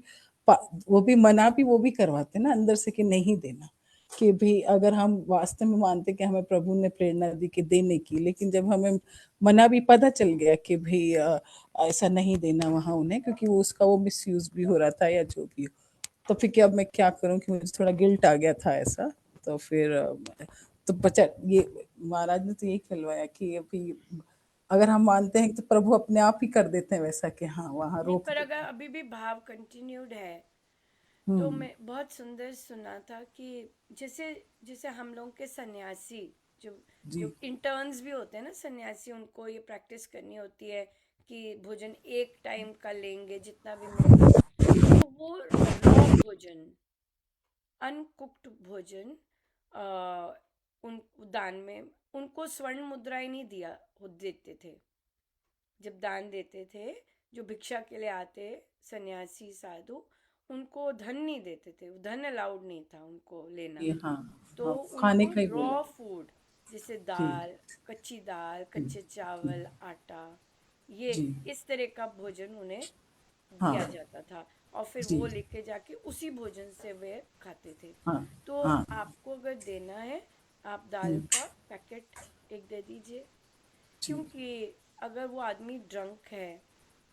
वो भी मना भी वो भी करवाते हैं ना अंदर से कि नहीं देना, कि भी अगर हम वास्तव में मानते कि हमें प्रभु ने प्रेरणा दी कि देने की, लेकिन जब हमें मना भी पता चल गया कि भाई ऐसा नहीं देना वहां उन्हें, क्योंकि वो उसका वो मिसयूज भी हो रहा था या जो भी हो, तो फिर क्या, अब मैं क्या करूं कि मुझे थोड़ा गिल्ट आ गया था ऐसा। तो फिर तो बचा ये, महाराज ने तो यही खिलवाया कि अभी अगर हम मानते हैं तो प्रभु अपने आप ही कर देते हैं वैसा, कि हाँ वहाँ नहीं, रोक पर दो। अगर अभी भी भाव कंटिन्यूड है, तो हम्म। मैं बहुत सुंदर सुना था कि जैसे जैसे हम लोग के सन्यासी, जो जो जी इंटर्न्स भी होते हैं ना सन्यासी, उनको ये प्रैक्टिस करनी होती है कि भोजन एक टाइम का लेंगे जितना भी मिले। तो वो रॉ भोजन, अनकुक्ड भोजन, अ, उन दान में उनको स्वर्ण मुद्राएं नहीं देते थे। जब दान देते थे, जो भिक्षा के लिए आते सन्यासी साधु, उनको धन नहीं देते थे, धन अलाउड नहीं था उनको लेना। जी। हाँ तो हाँ, खाने उनको का ही रॉ बोला। फूड, जैसे जी दाल, जी कच्चे चावल, आटा, ये जी। इस तरह का भोजन उन्हें हाँ दिया जाता था, और फिर जी। वो लेके जाके उसी भोजन से वे खाते थे। हाँ तो हाँ। आपको अगर देना है, आप दाल हम्म, का पैकेट एक दे दीजिए, जी। क्योंकि अगर वो आदमी ड्रंक है,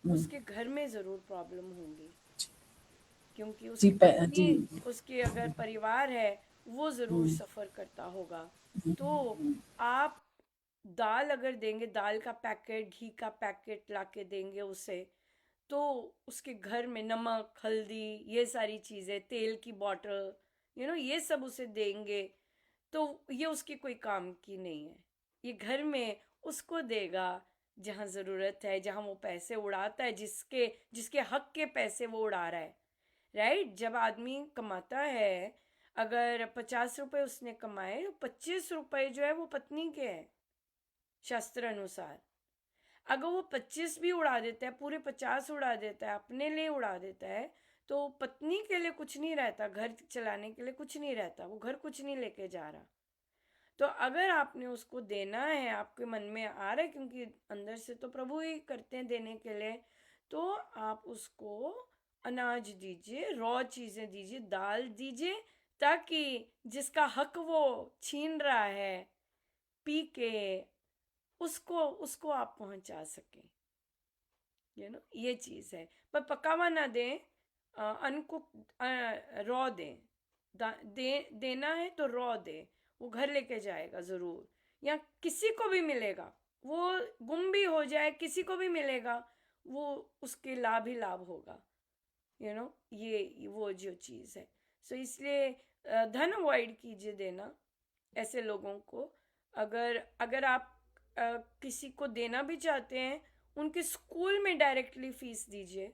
हम्म, उसके घर में ज़रूर प्रॉब्लम होंगी, क्योंकि जी उसकी पत्नी, जी। उसके अगर परिवार है, वो ज़रूर हम्म, सफ़र करता होगा। तो आप दाल अगर देंगे, दाल का पैकेट, घी का पैकेट ला के देंगे उसे, तो उसके घर में नमक, हल्दी, ये सारी चीज़ें, तेल की बॉटल, ये सब उसे देंगे, तो ये उसकी कोई काम की नहीं है। ये घर में उसको देगा जहाँ ज़रूरत है, जहाँ वो पैसे उड़ाता है, जिसके जिसके हक के पैसे वो उड़ा रहा है। राइट? जब आदमी कमाता है, अगर 50 रुपए उसने कमाए, तो 25 रुपए जो है वो पत्नी के हैं, शास्त्र अनुसार। अगर वो 25 भी उड़ा देता है, पूरे 50 उड़ा देता है, अपने लिए उड़ा देता है, तो पत्नी के लिए कुछ नहीं रहता, घर चलाने के लिए कुछ नहीं रहता, वो घर कुछ नहीं लेके जा रहा। तो अगर आपने उसको देना है, आपके मन में आ रहा है, क्योंकि अंदर से तो प्रभु ही करते हैं देने के लिए, तो आप उसको अनाज दीजिए, रॉ चीजें दीजिए, दाल दीजिए, ताकि जिसका हक वो छीन रहा है पी के, उसको उसको आप पहुंचा सकें। ये चीज है। पर पका हुआ ना दें, अनकुक रॉ दें। देना है तो रॉ दे, वो घर लेके जाएगा जरूर, या किसी को भी मिलेगा, वो गुम भी हो जाए, किसी को भी मिलेगा, वो उसके लाभ ही लाभ होगा। ये वो जो चीज़ है। सो इसलिए धन अवॉइड कीजिए देना ऐसे लोगों को। अगर अगर आप किसी को देना भी चाहते हैं, उनके स्कूल में डायरेक्टली फीस दीजिए,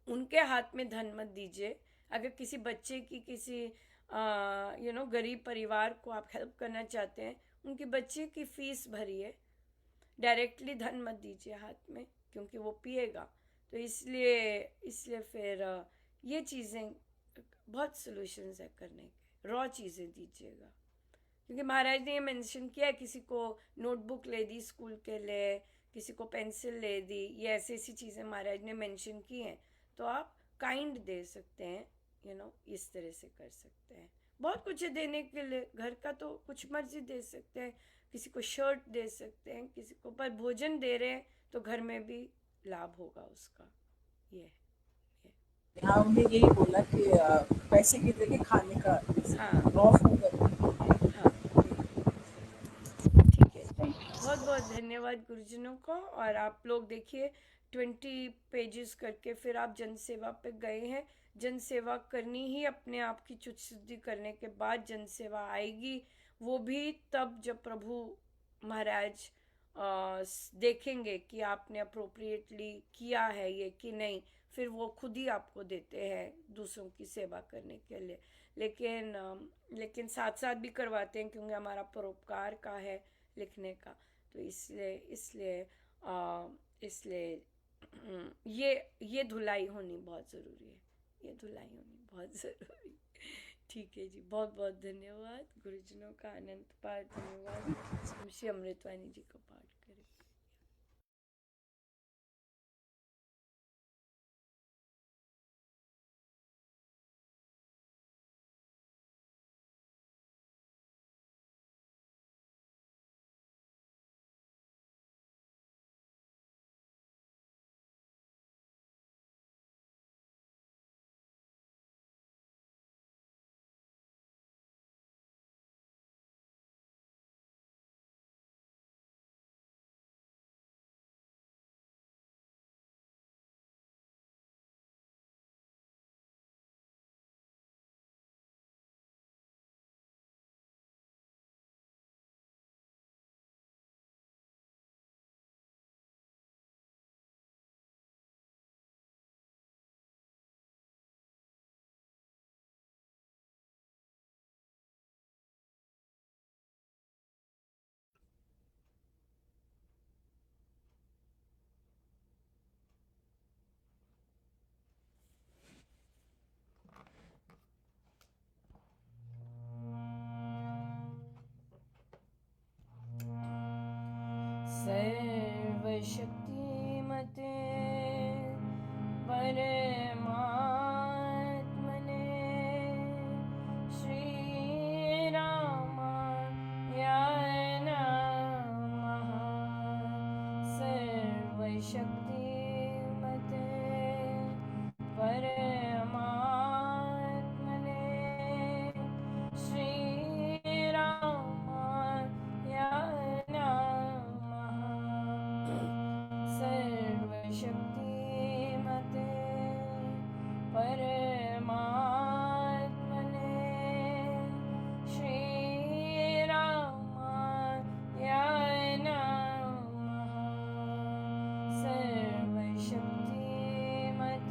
उनके हाथ में धन मत दीजिए। अगर किसी बच्चे की, किसी गरीब परिवार को आप हेल्प करना चाहते हैं, उनके बच्चे की फीस भरिए, डायरेक्टली धन मत दीजिए हाथ में, क्योंकि वो पिएगा। तो इसलिए इसलिए फिर ये चीज़ें, बहुत सॉल्यूशंस है करने के। रॉ चीज़ें दीजिएगा, क्योंकि महाराज ने ये मेंशन किया है, किसी को नोटबुक ले दी स्कूल के लिए, किसी को पेंसिल ले दी, ये ऐसी ऐसी चीज़ें महाराज ने मेंशन की हैं। तो आप काइंड दे सकते हैं, इस तरह से कर सकते हैं। बहुत कुछ है देने के लिए। घर का तो कुछ मर्जी दे सकते हैं, किसी को शर्ट दे सकते हैं, किसी को, पर भोजन दे रहे हैं तो घर में भी लाभ होगा उसका। ये यहाँ उन्हें यही बोला कि पैसे की जगह खाने का हाँ रॉ फूड करना। हाँ, ठीक है। Thank you. बहुत बहुत धन्यवाद गुरुजनों को। और आप लोग देखिए 20 पेजेस करके फिर आप जन सेवा पे गए हैं। जन सेवा करनी ही अपने आप की चित्त शुद्धि करने के बाद जन सेवा आएगी, वो भी तब जब प्रभु महाराज देखेंगे कि आपने अप्रोप्रिएटली किया है ये कि नहीं, फिर वो खुद ही आपको देते हैं दूसरों की सेवा करने के लिए। लेकिन साथ साथ भी करवाते हैं क्योंकि हमारा परोपकार का है लिखने का। तो इसलिए ये धुलाई होनी बहुत ज़रूरी है, ये धुलाई होनी बहुत ज़रूरी। ठीक है जी, बहुत बहुत धन्यवाद गुरुजनों का, अनंत पार धन्यवाद। हम श्री अमृतवाणी जी का पाठ करें। सर्वशक्तिमते परमात्मने श्रीरामाय नमः। सर्वशक्तिमते परमात्मने श्रीरामाय नमः। सर्वशक्तिमते परमात्मने श्रीरामाय नमः। सर्वशक्तिमते परमात्मने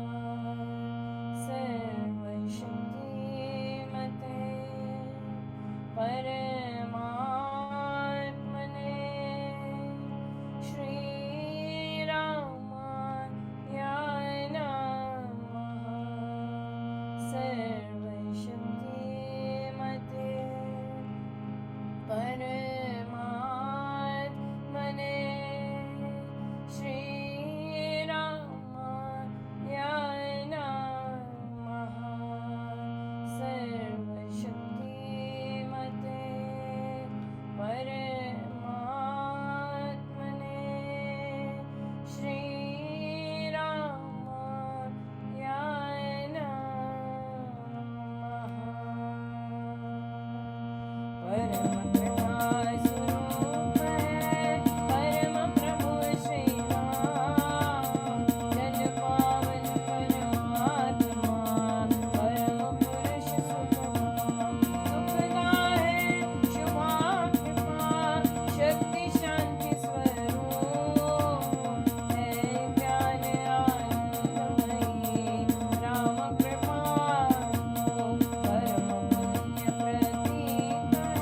श्रीरामाय नमः। सर्वशक्तिमते परमात्मने श्रीरामाय नमः। सर्वशक्तिमते परमात्मने श्रीरामाय नमः। सर्वशक्तिमते परमात्मने श्रीरामाय नमः। परम कृपा स्वरूप है परम प्रभु श्री राम। जन पावन परमात्मा परम पुरुष सुखधाम। सुखदा है शुभा कृपा शक्ति शांति स्वरूप है ज्ञान आनंदमयी राम कृपा परम पुण्य प्रतीक है।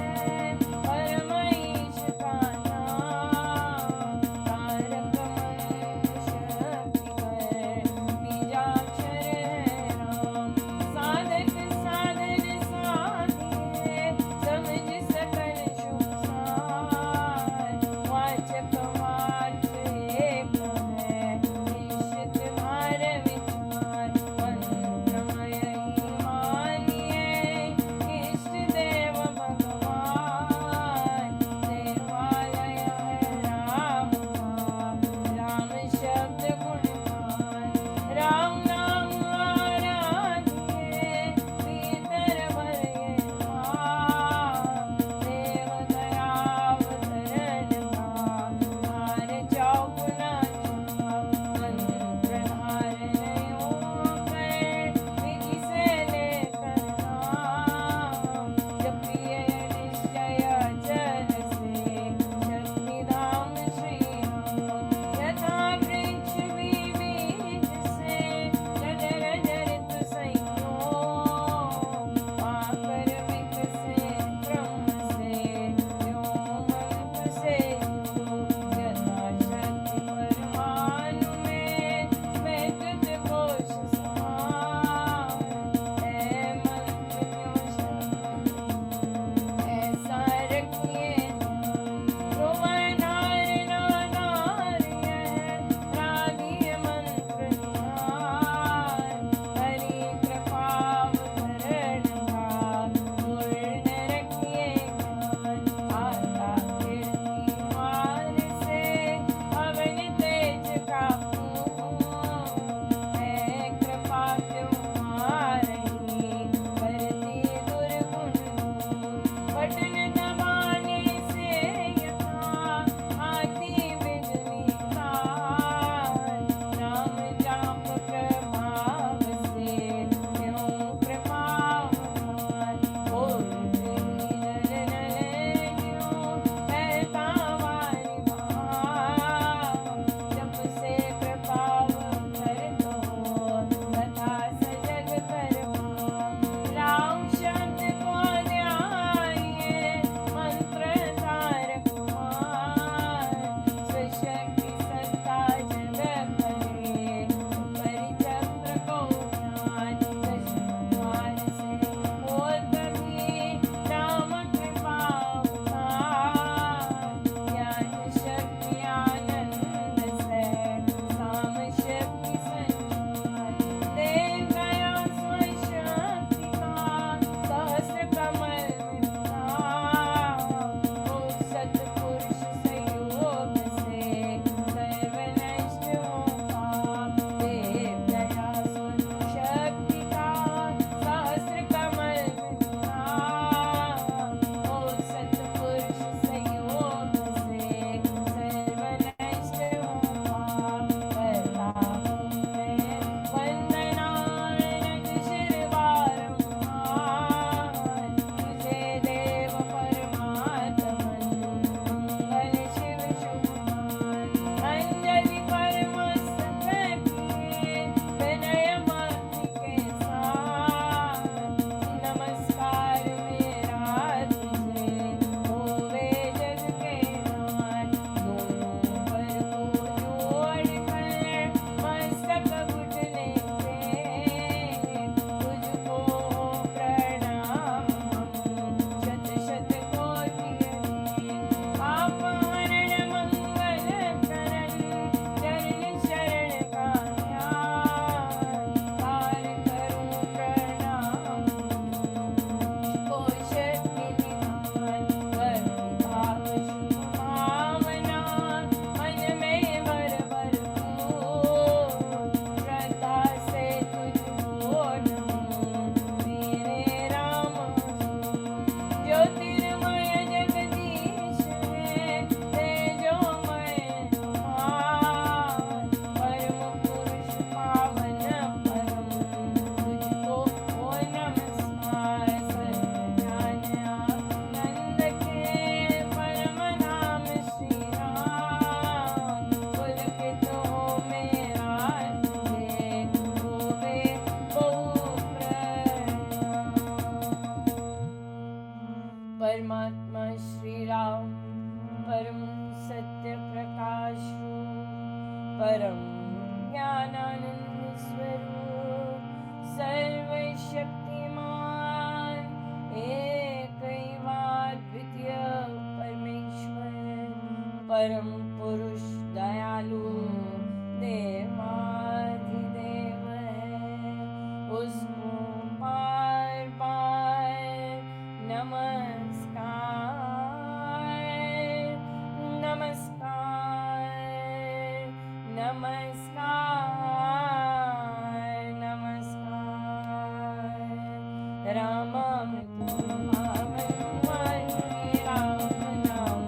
परम पुरुष दयालु देवाधिदेव है, उसको बार बार नमस्कार, नमस्कार, नमस्कार, नमस्कार। रामामृत पावन राम नाम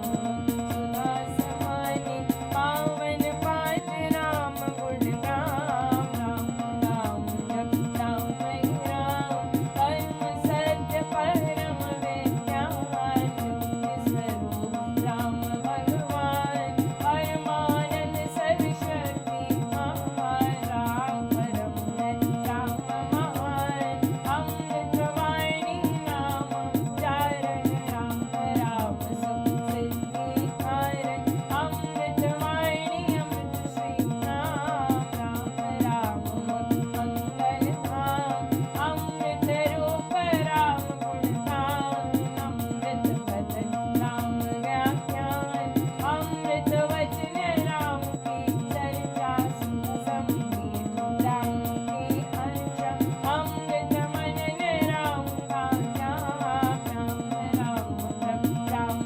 सुधा समानि, पावन पाठ राम गुण राम, राम राम जप राम ही राम, परम सत्य परम विज्ञान, ज्योति स्वरूप राम भगवान, परमानंद सर्वशक्ति महान, राम परम है राम महान, अमृत वाणी नाम उच्चारण, राम राम सुख सिद्धि कारण, अमृत वाणी अमृत श्री राम, राम राम मंगल धाम, अमृत रूप राम गुण धाम, अमृत बदन राम व्याख्यान, अमृत वचन राम की चर्चा, सुख संगीत राम की अर्चा, अमृत मनन राम का जाप, राम राम जप राम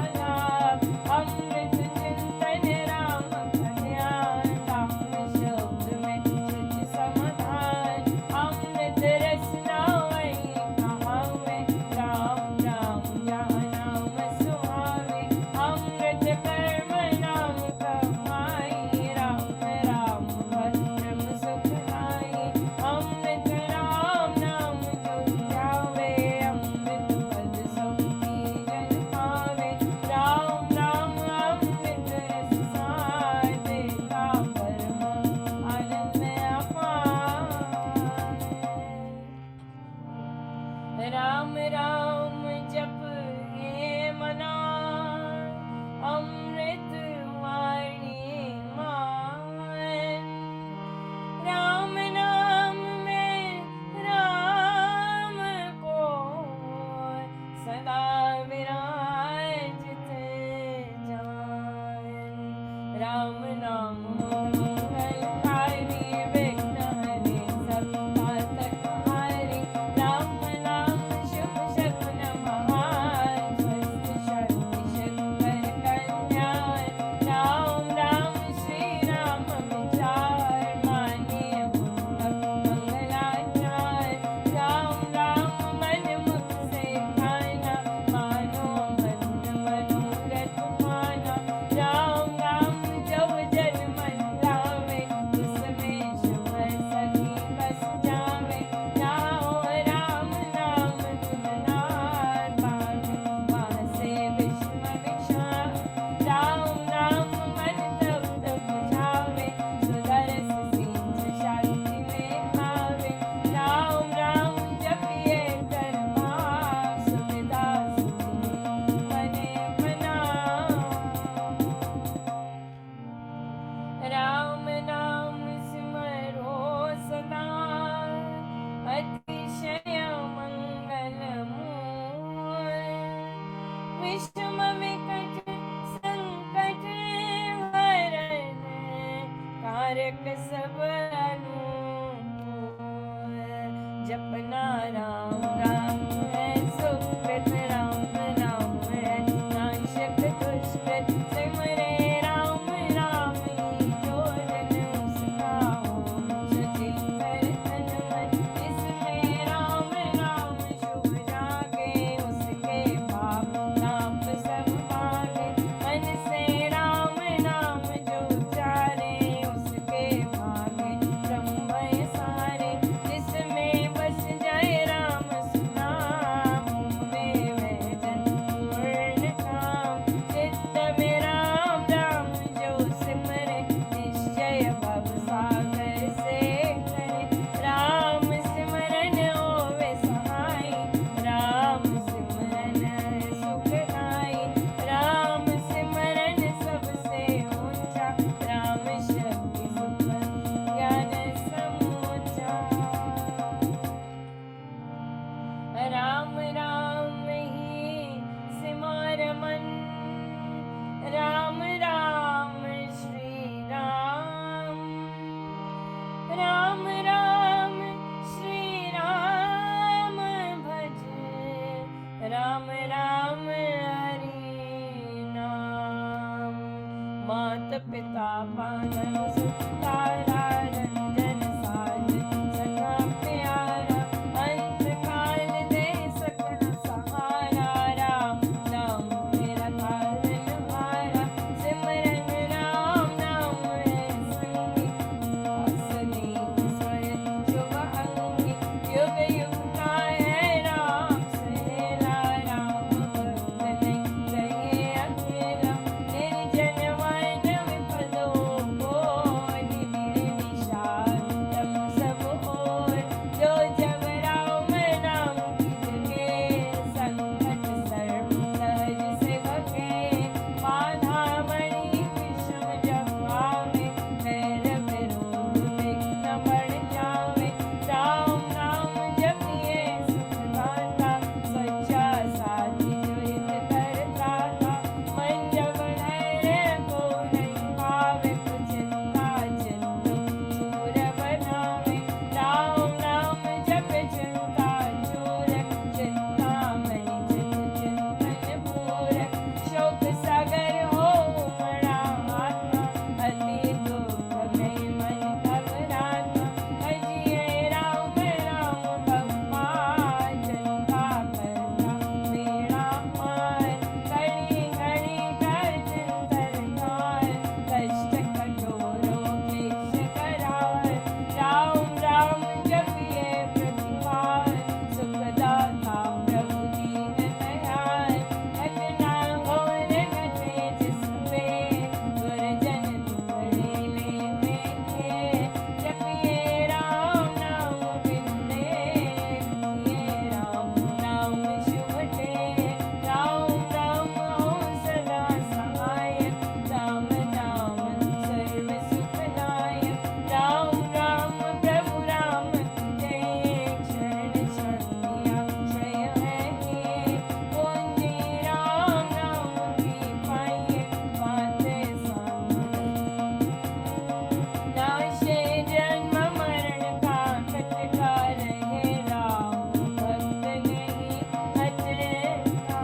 अलाप, अमृत चिंतन राम का ध्यान, राम शब्द में सच समाधान, अमृत रसना वही कहावे, राम राम जहाँ नाम सुहावे, अमृत कर्म नाम कमाई, राम राम परम सुख लाई, अमृत राम नाम जो जावे, अमृत पद सबकी जन पावे, राम राम अमृत रस सार, देता परम आनंद अपार। राम राम जप ये मना, अमृत वाणी मान, राम नाम में राम को सदा विराजते जान, राम नाम मंगलकारी, विघ्न हरे सब घातक हारी, राम नाम शुभ शकुन महान, स्वस्थ शांति शंकर कल्याण, राम राम श्री राम विचार, मानिए मंगलाचार, राम राम मन मुख से खाना, मानो मन मनोरथ माना, राम राम जब जन मन लावे, उसमें शुभ सखी बस जावे, जाओ राम नाम गुणगान, पावे वहाँ से विश्व विशाल, राम राम मन तब तब बुझावे, सुदर्श सींच शांति में आवे, राम राम जपिए कर भाव, सुविधा सुखी बने बना, राम नाम सिमरो सदा, अतिशय मंगल मूल, विषम विकट संकट हरण, कारक सब अनुकूल, जपना राम राम है सुकृत, राम राम है नाशक दुष्कृत, सिमरे राम राम ही जो जन उसका हो, शुचि कर तन मन, जिसमें राम राम शुभ जागे, उसके पाप नाप सब भागे, मन से राम नाम जो उचारे, उसके भागे ब्रह्मय सारे, जिसमें बस जाए राम सुनाम, में वह जन पूर्ण काम, चित्त में राम राम जो सिमरे, निश्चय भव सागर से करे, राम सिमरन होवे सहाय, राम सिमरन सुखदाई, राम सिमरन सबसे ऊंचा, राम शक्ति सुख ज्ञान समूचा, राम राम ही सिमर मन, राम राम राम राम हरि नाम। मात पिता पालन सुख तारा, रंजन साजन सखा प्यारा, अंत काल दे सकन सहारा। राम नाम मेरा तारन हारा, सिमरन राम नाम है संगी। आसनी स्वयं शुभ अंगी, युग युग का है राम सहेला। राम भक्त नहीं रहे अकेला, निर्जन वन विपदों को, निबिड़ निषाद तब सब ओर। जो जब राम नाम की जगे, संकट सर्व सहज से भगे। बाधा मणि विषम जब आवे, वैर विरोध विघ्न बढ़ जावे। राम नाम जपिए सुखदाता, सच्चा साथी जो हित करता था। मन जब धैर्य को नहीं पावे, चिंता चिंतु चूर बनावे। राम नाम जप चिंता चूर, चिंता मणि चित चिंतन पूर। शोक सागर हो उमड़ा आत्मा, अति दुख में मन घबराता। भजिए राम राम भगवान, जनता करता बेड़ा पार। घड़ी घड़ी कर चिंतन काल, कष्ट कठोरों क्लेश करार। राम राम जपिए प्रतिपाल, सुखदाता प्रभु दीन दयाल। घटना घोर घटे जिसपे, दुर्जन दुखड़े लेते थे। जपिए राम नाम बिन देव, किए राम नाम शुभ टेव। राम राम हो सदा सहायक, राम नाम सर्व सुखदायक। राम राम प्रभु राम तुझे, शरण शरणिया क्षय है ये। पूंजी राम नाम की पाइए, बातें सामने नाशे जन्म मरण का कटका रहे। राम भक्त नहीं हटता।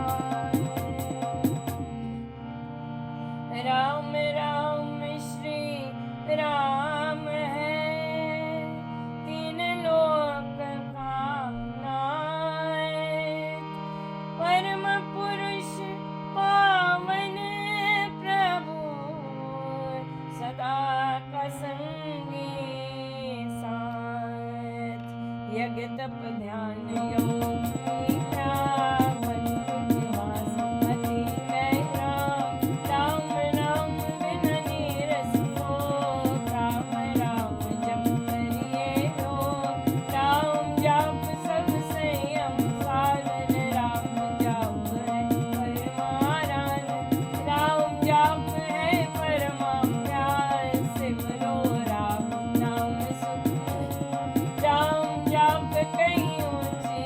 राम राम श्री राम है, तीन लोक का नायक। परम पुरुष पावन प्रभु, सदा का संगी साथ। यज्ञ तप ध्यान योग नीता, मन निवास अति राम। राम नाम बिन नीरस हो, राम राम जप करिए लो। राम जाप सब संयम साधन, राम जाप है परमानंद। राम जाप है परमा प्यार, सिमरो राम नाम सुख। राम जाप कहीं ऊंची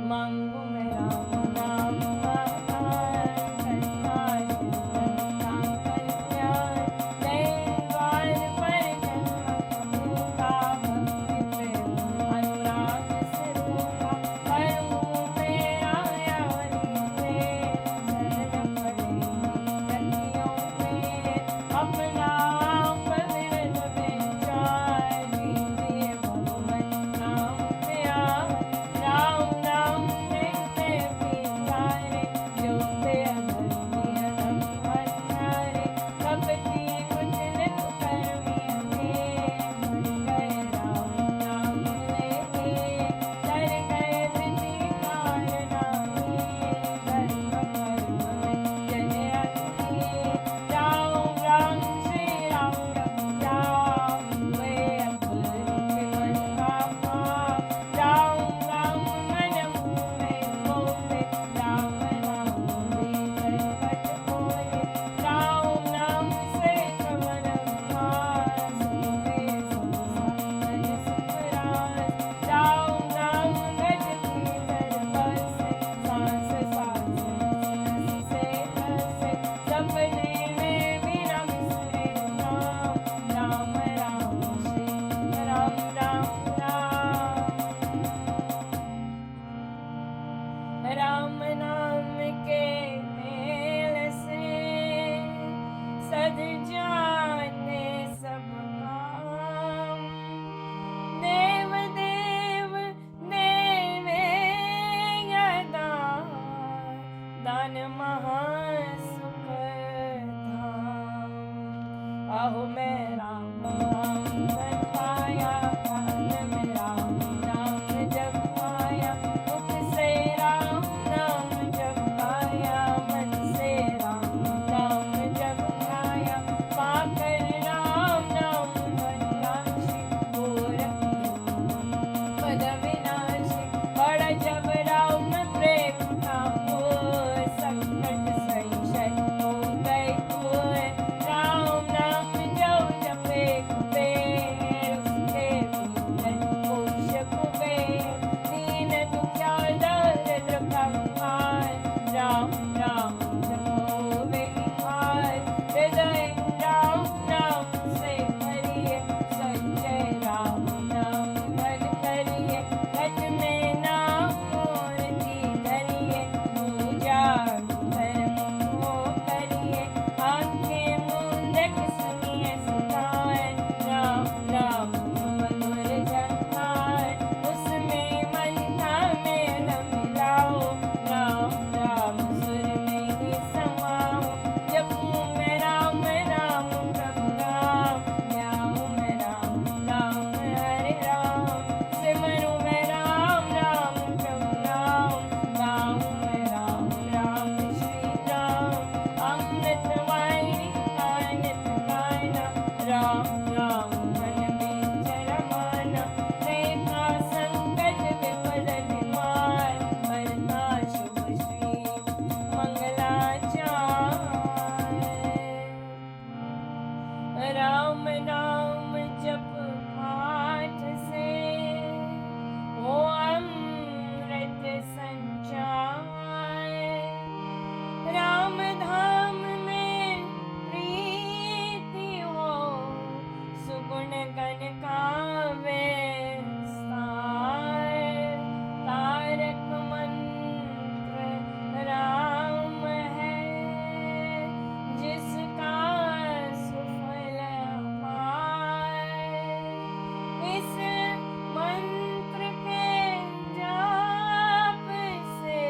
मांगो मैं राम नाम का सरकार संतान कल्याण नए द्वार पर जन्म का भक्ति प्रेम अनुराग से होगा पर मुँह में आया से शरण पड़े रतियों में अपना पवित्र विचार लीजिए भगवत नाम प्यार राम नाम लेते पितारे जो अधर्मी अधम हत्यारे कपटी कुचलित कर्मी मर गए राम नाम लेके डर गए प्रतिकार नाही धर्म कर्म में जय अति राम राम श्री राम राम वे अतुल के मन का पाप राम राम मन में बोले राम राम भीतर कट बोले राम नाम से कमल भास वे संसार सुख रास राम नाम गज भीतर बसे सांस सांस रस से रसे सपने में भी रम सुरे राम राम राम श्री राम राम राम नाम के मेल से सद जाने सब काम देव देव देवे यदान दान महासुख धाम आहो मैं राम नाम धन पाया कान में राम नाम जब पाया मुख से राम नाम जब पाया मन से राम नाम जब पाया पाकर राम नाम वनराशि गोरख पद विनाशी बड़ा जब राम प्रेम का संकट संशय हो गए कोय राम नाम जो जपे कुबेर उसके भीतर कोश कुबेर दीन दुखिया दरिद्र कंगाल राम राम जपो वे निहाल हृदय राम नाम से भरिए संजय राम नाम धन करिए रज में नाम मोर जी धरिए पूजा धर्म को करिए आंखें मूंद सुनिए सुनाए राम राम मधुर जहान उसमें मन था मेल मिलाओ राम राम सुर में ही समाओ जपूं मैं राम राम प्रभु राम ध्याऊं मैं राम राम हरे राम सिमरूं मैं राम राम प्रभु राम गाऊं मैं राम राम श्री राम अमृत वाणी गायन गायना राम राम मन बीच रमाना देखा संकट विपद निवार मरना शुभ श्री मंगलाचार राम नाम जप पाठ से हो अमृत संचार राम धाम में प्रीति हो सुगुण गण का विस्तार तारक मंत्र राम है जिसका सुफल अपार इस मंत्र के जाप से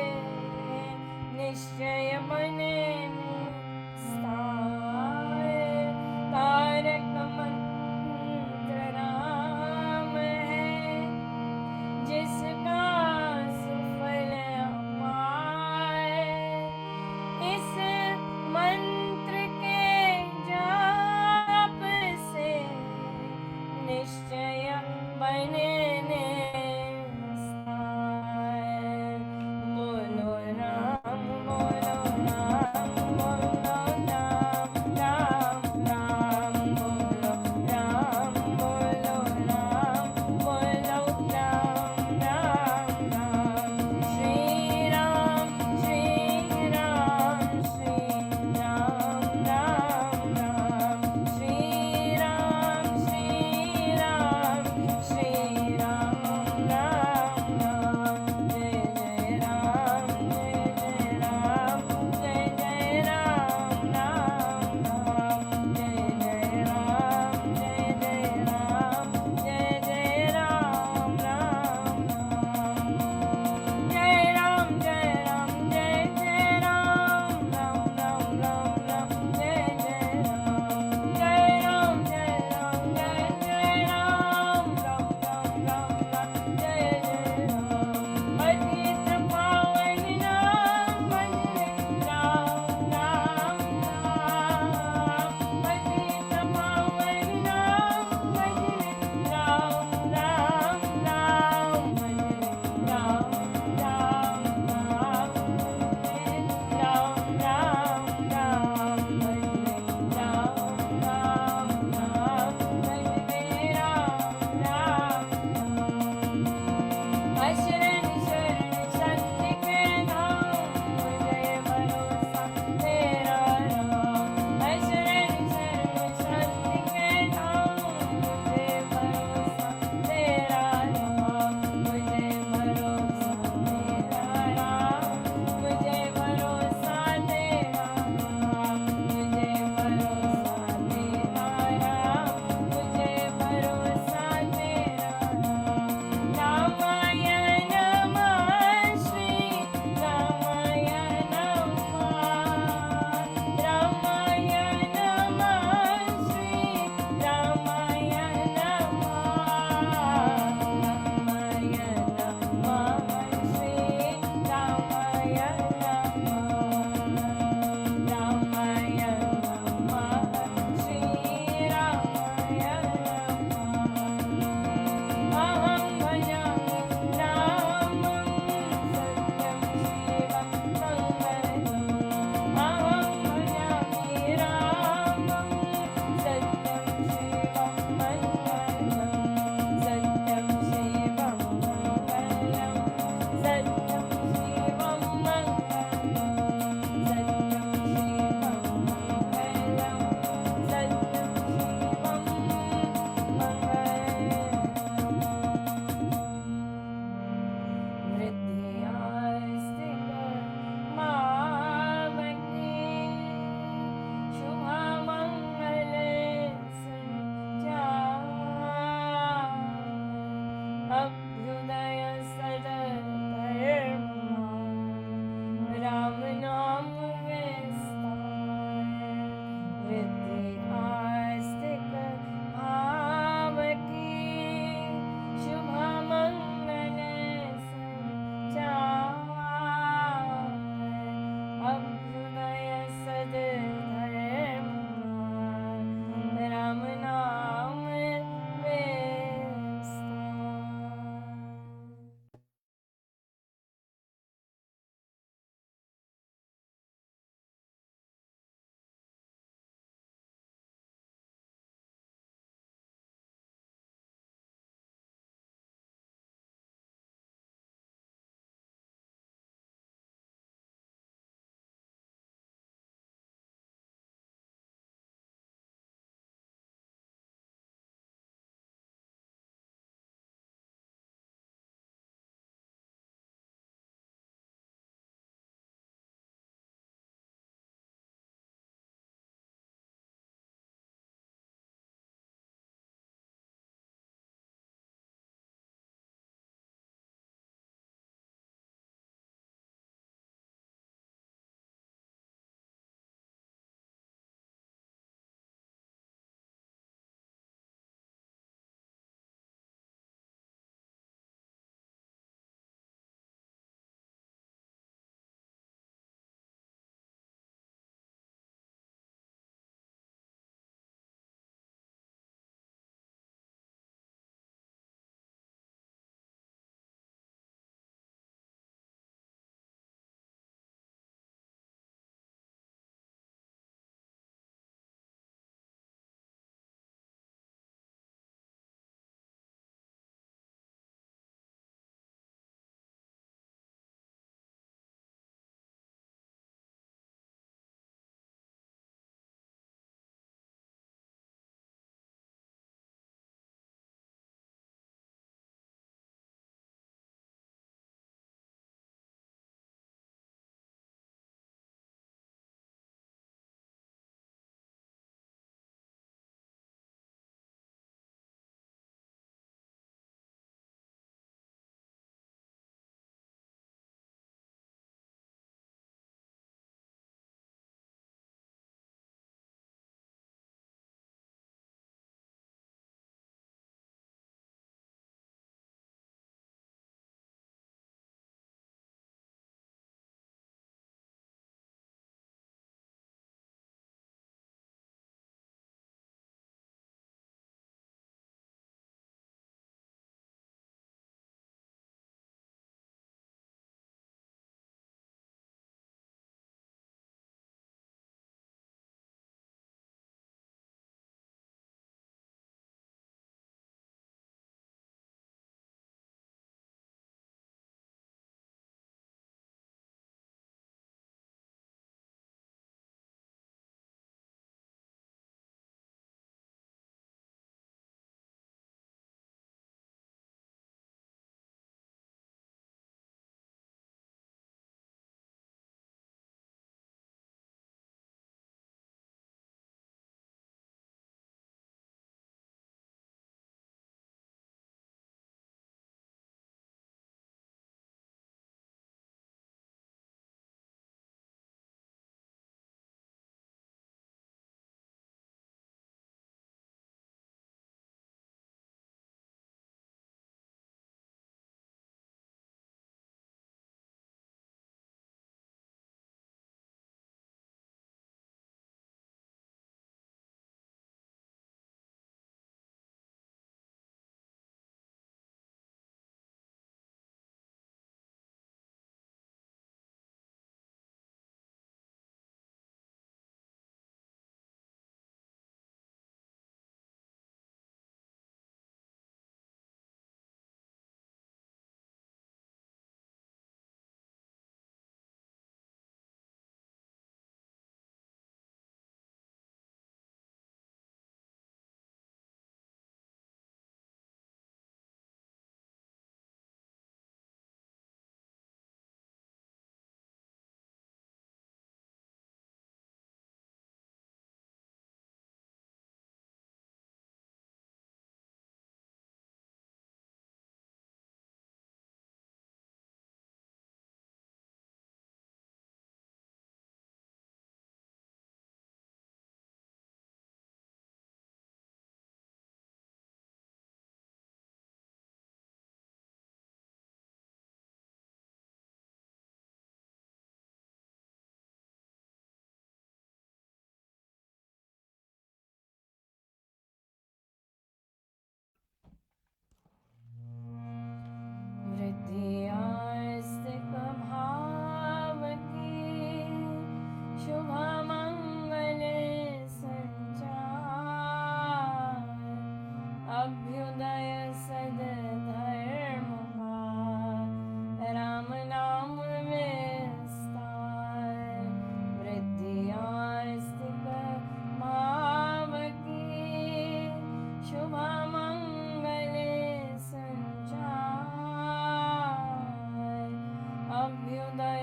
ਵੀ ਆਉਂਦਾ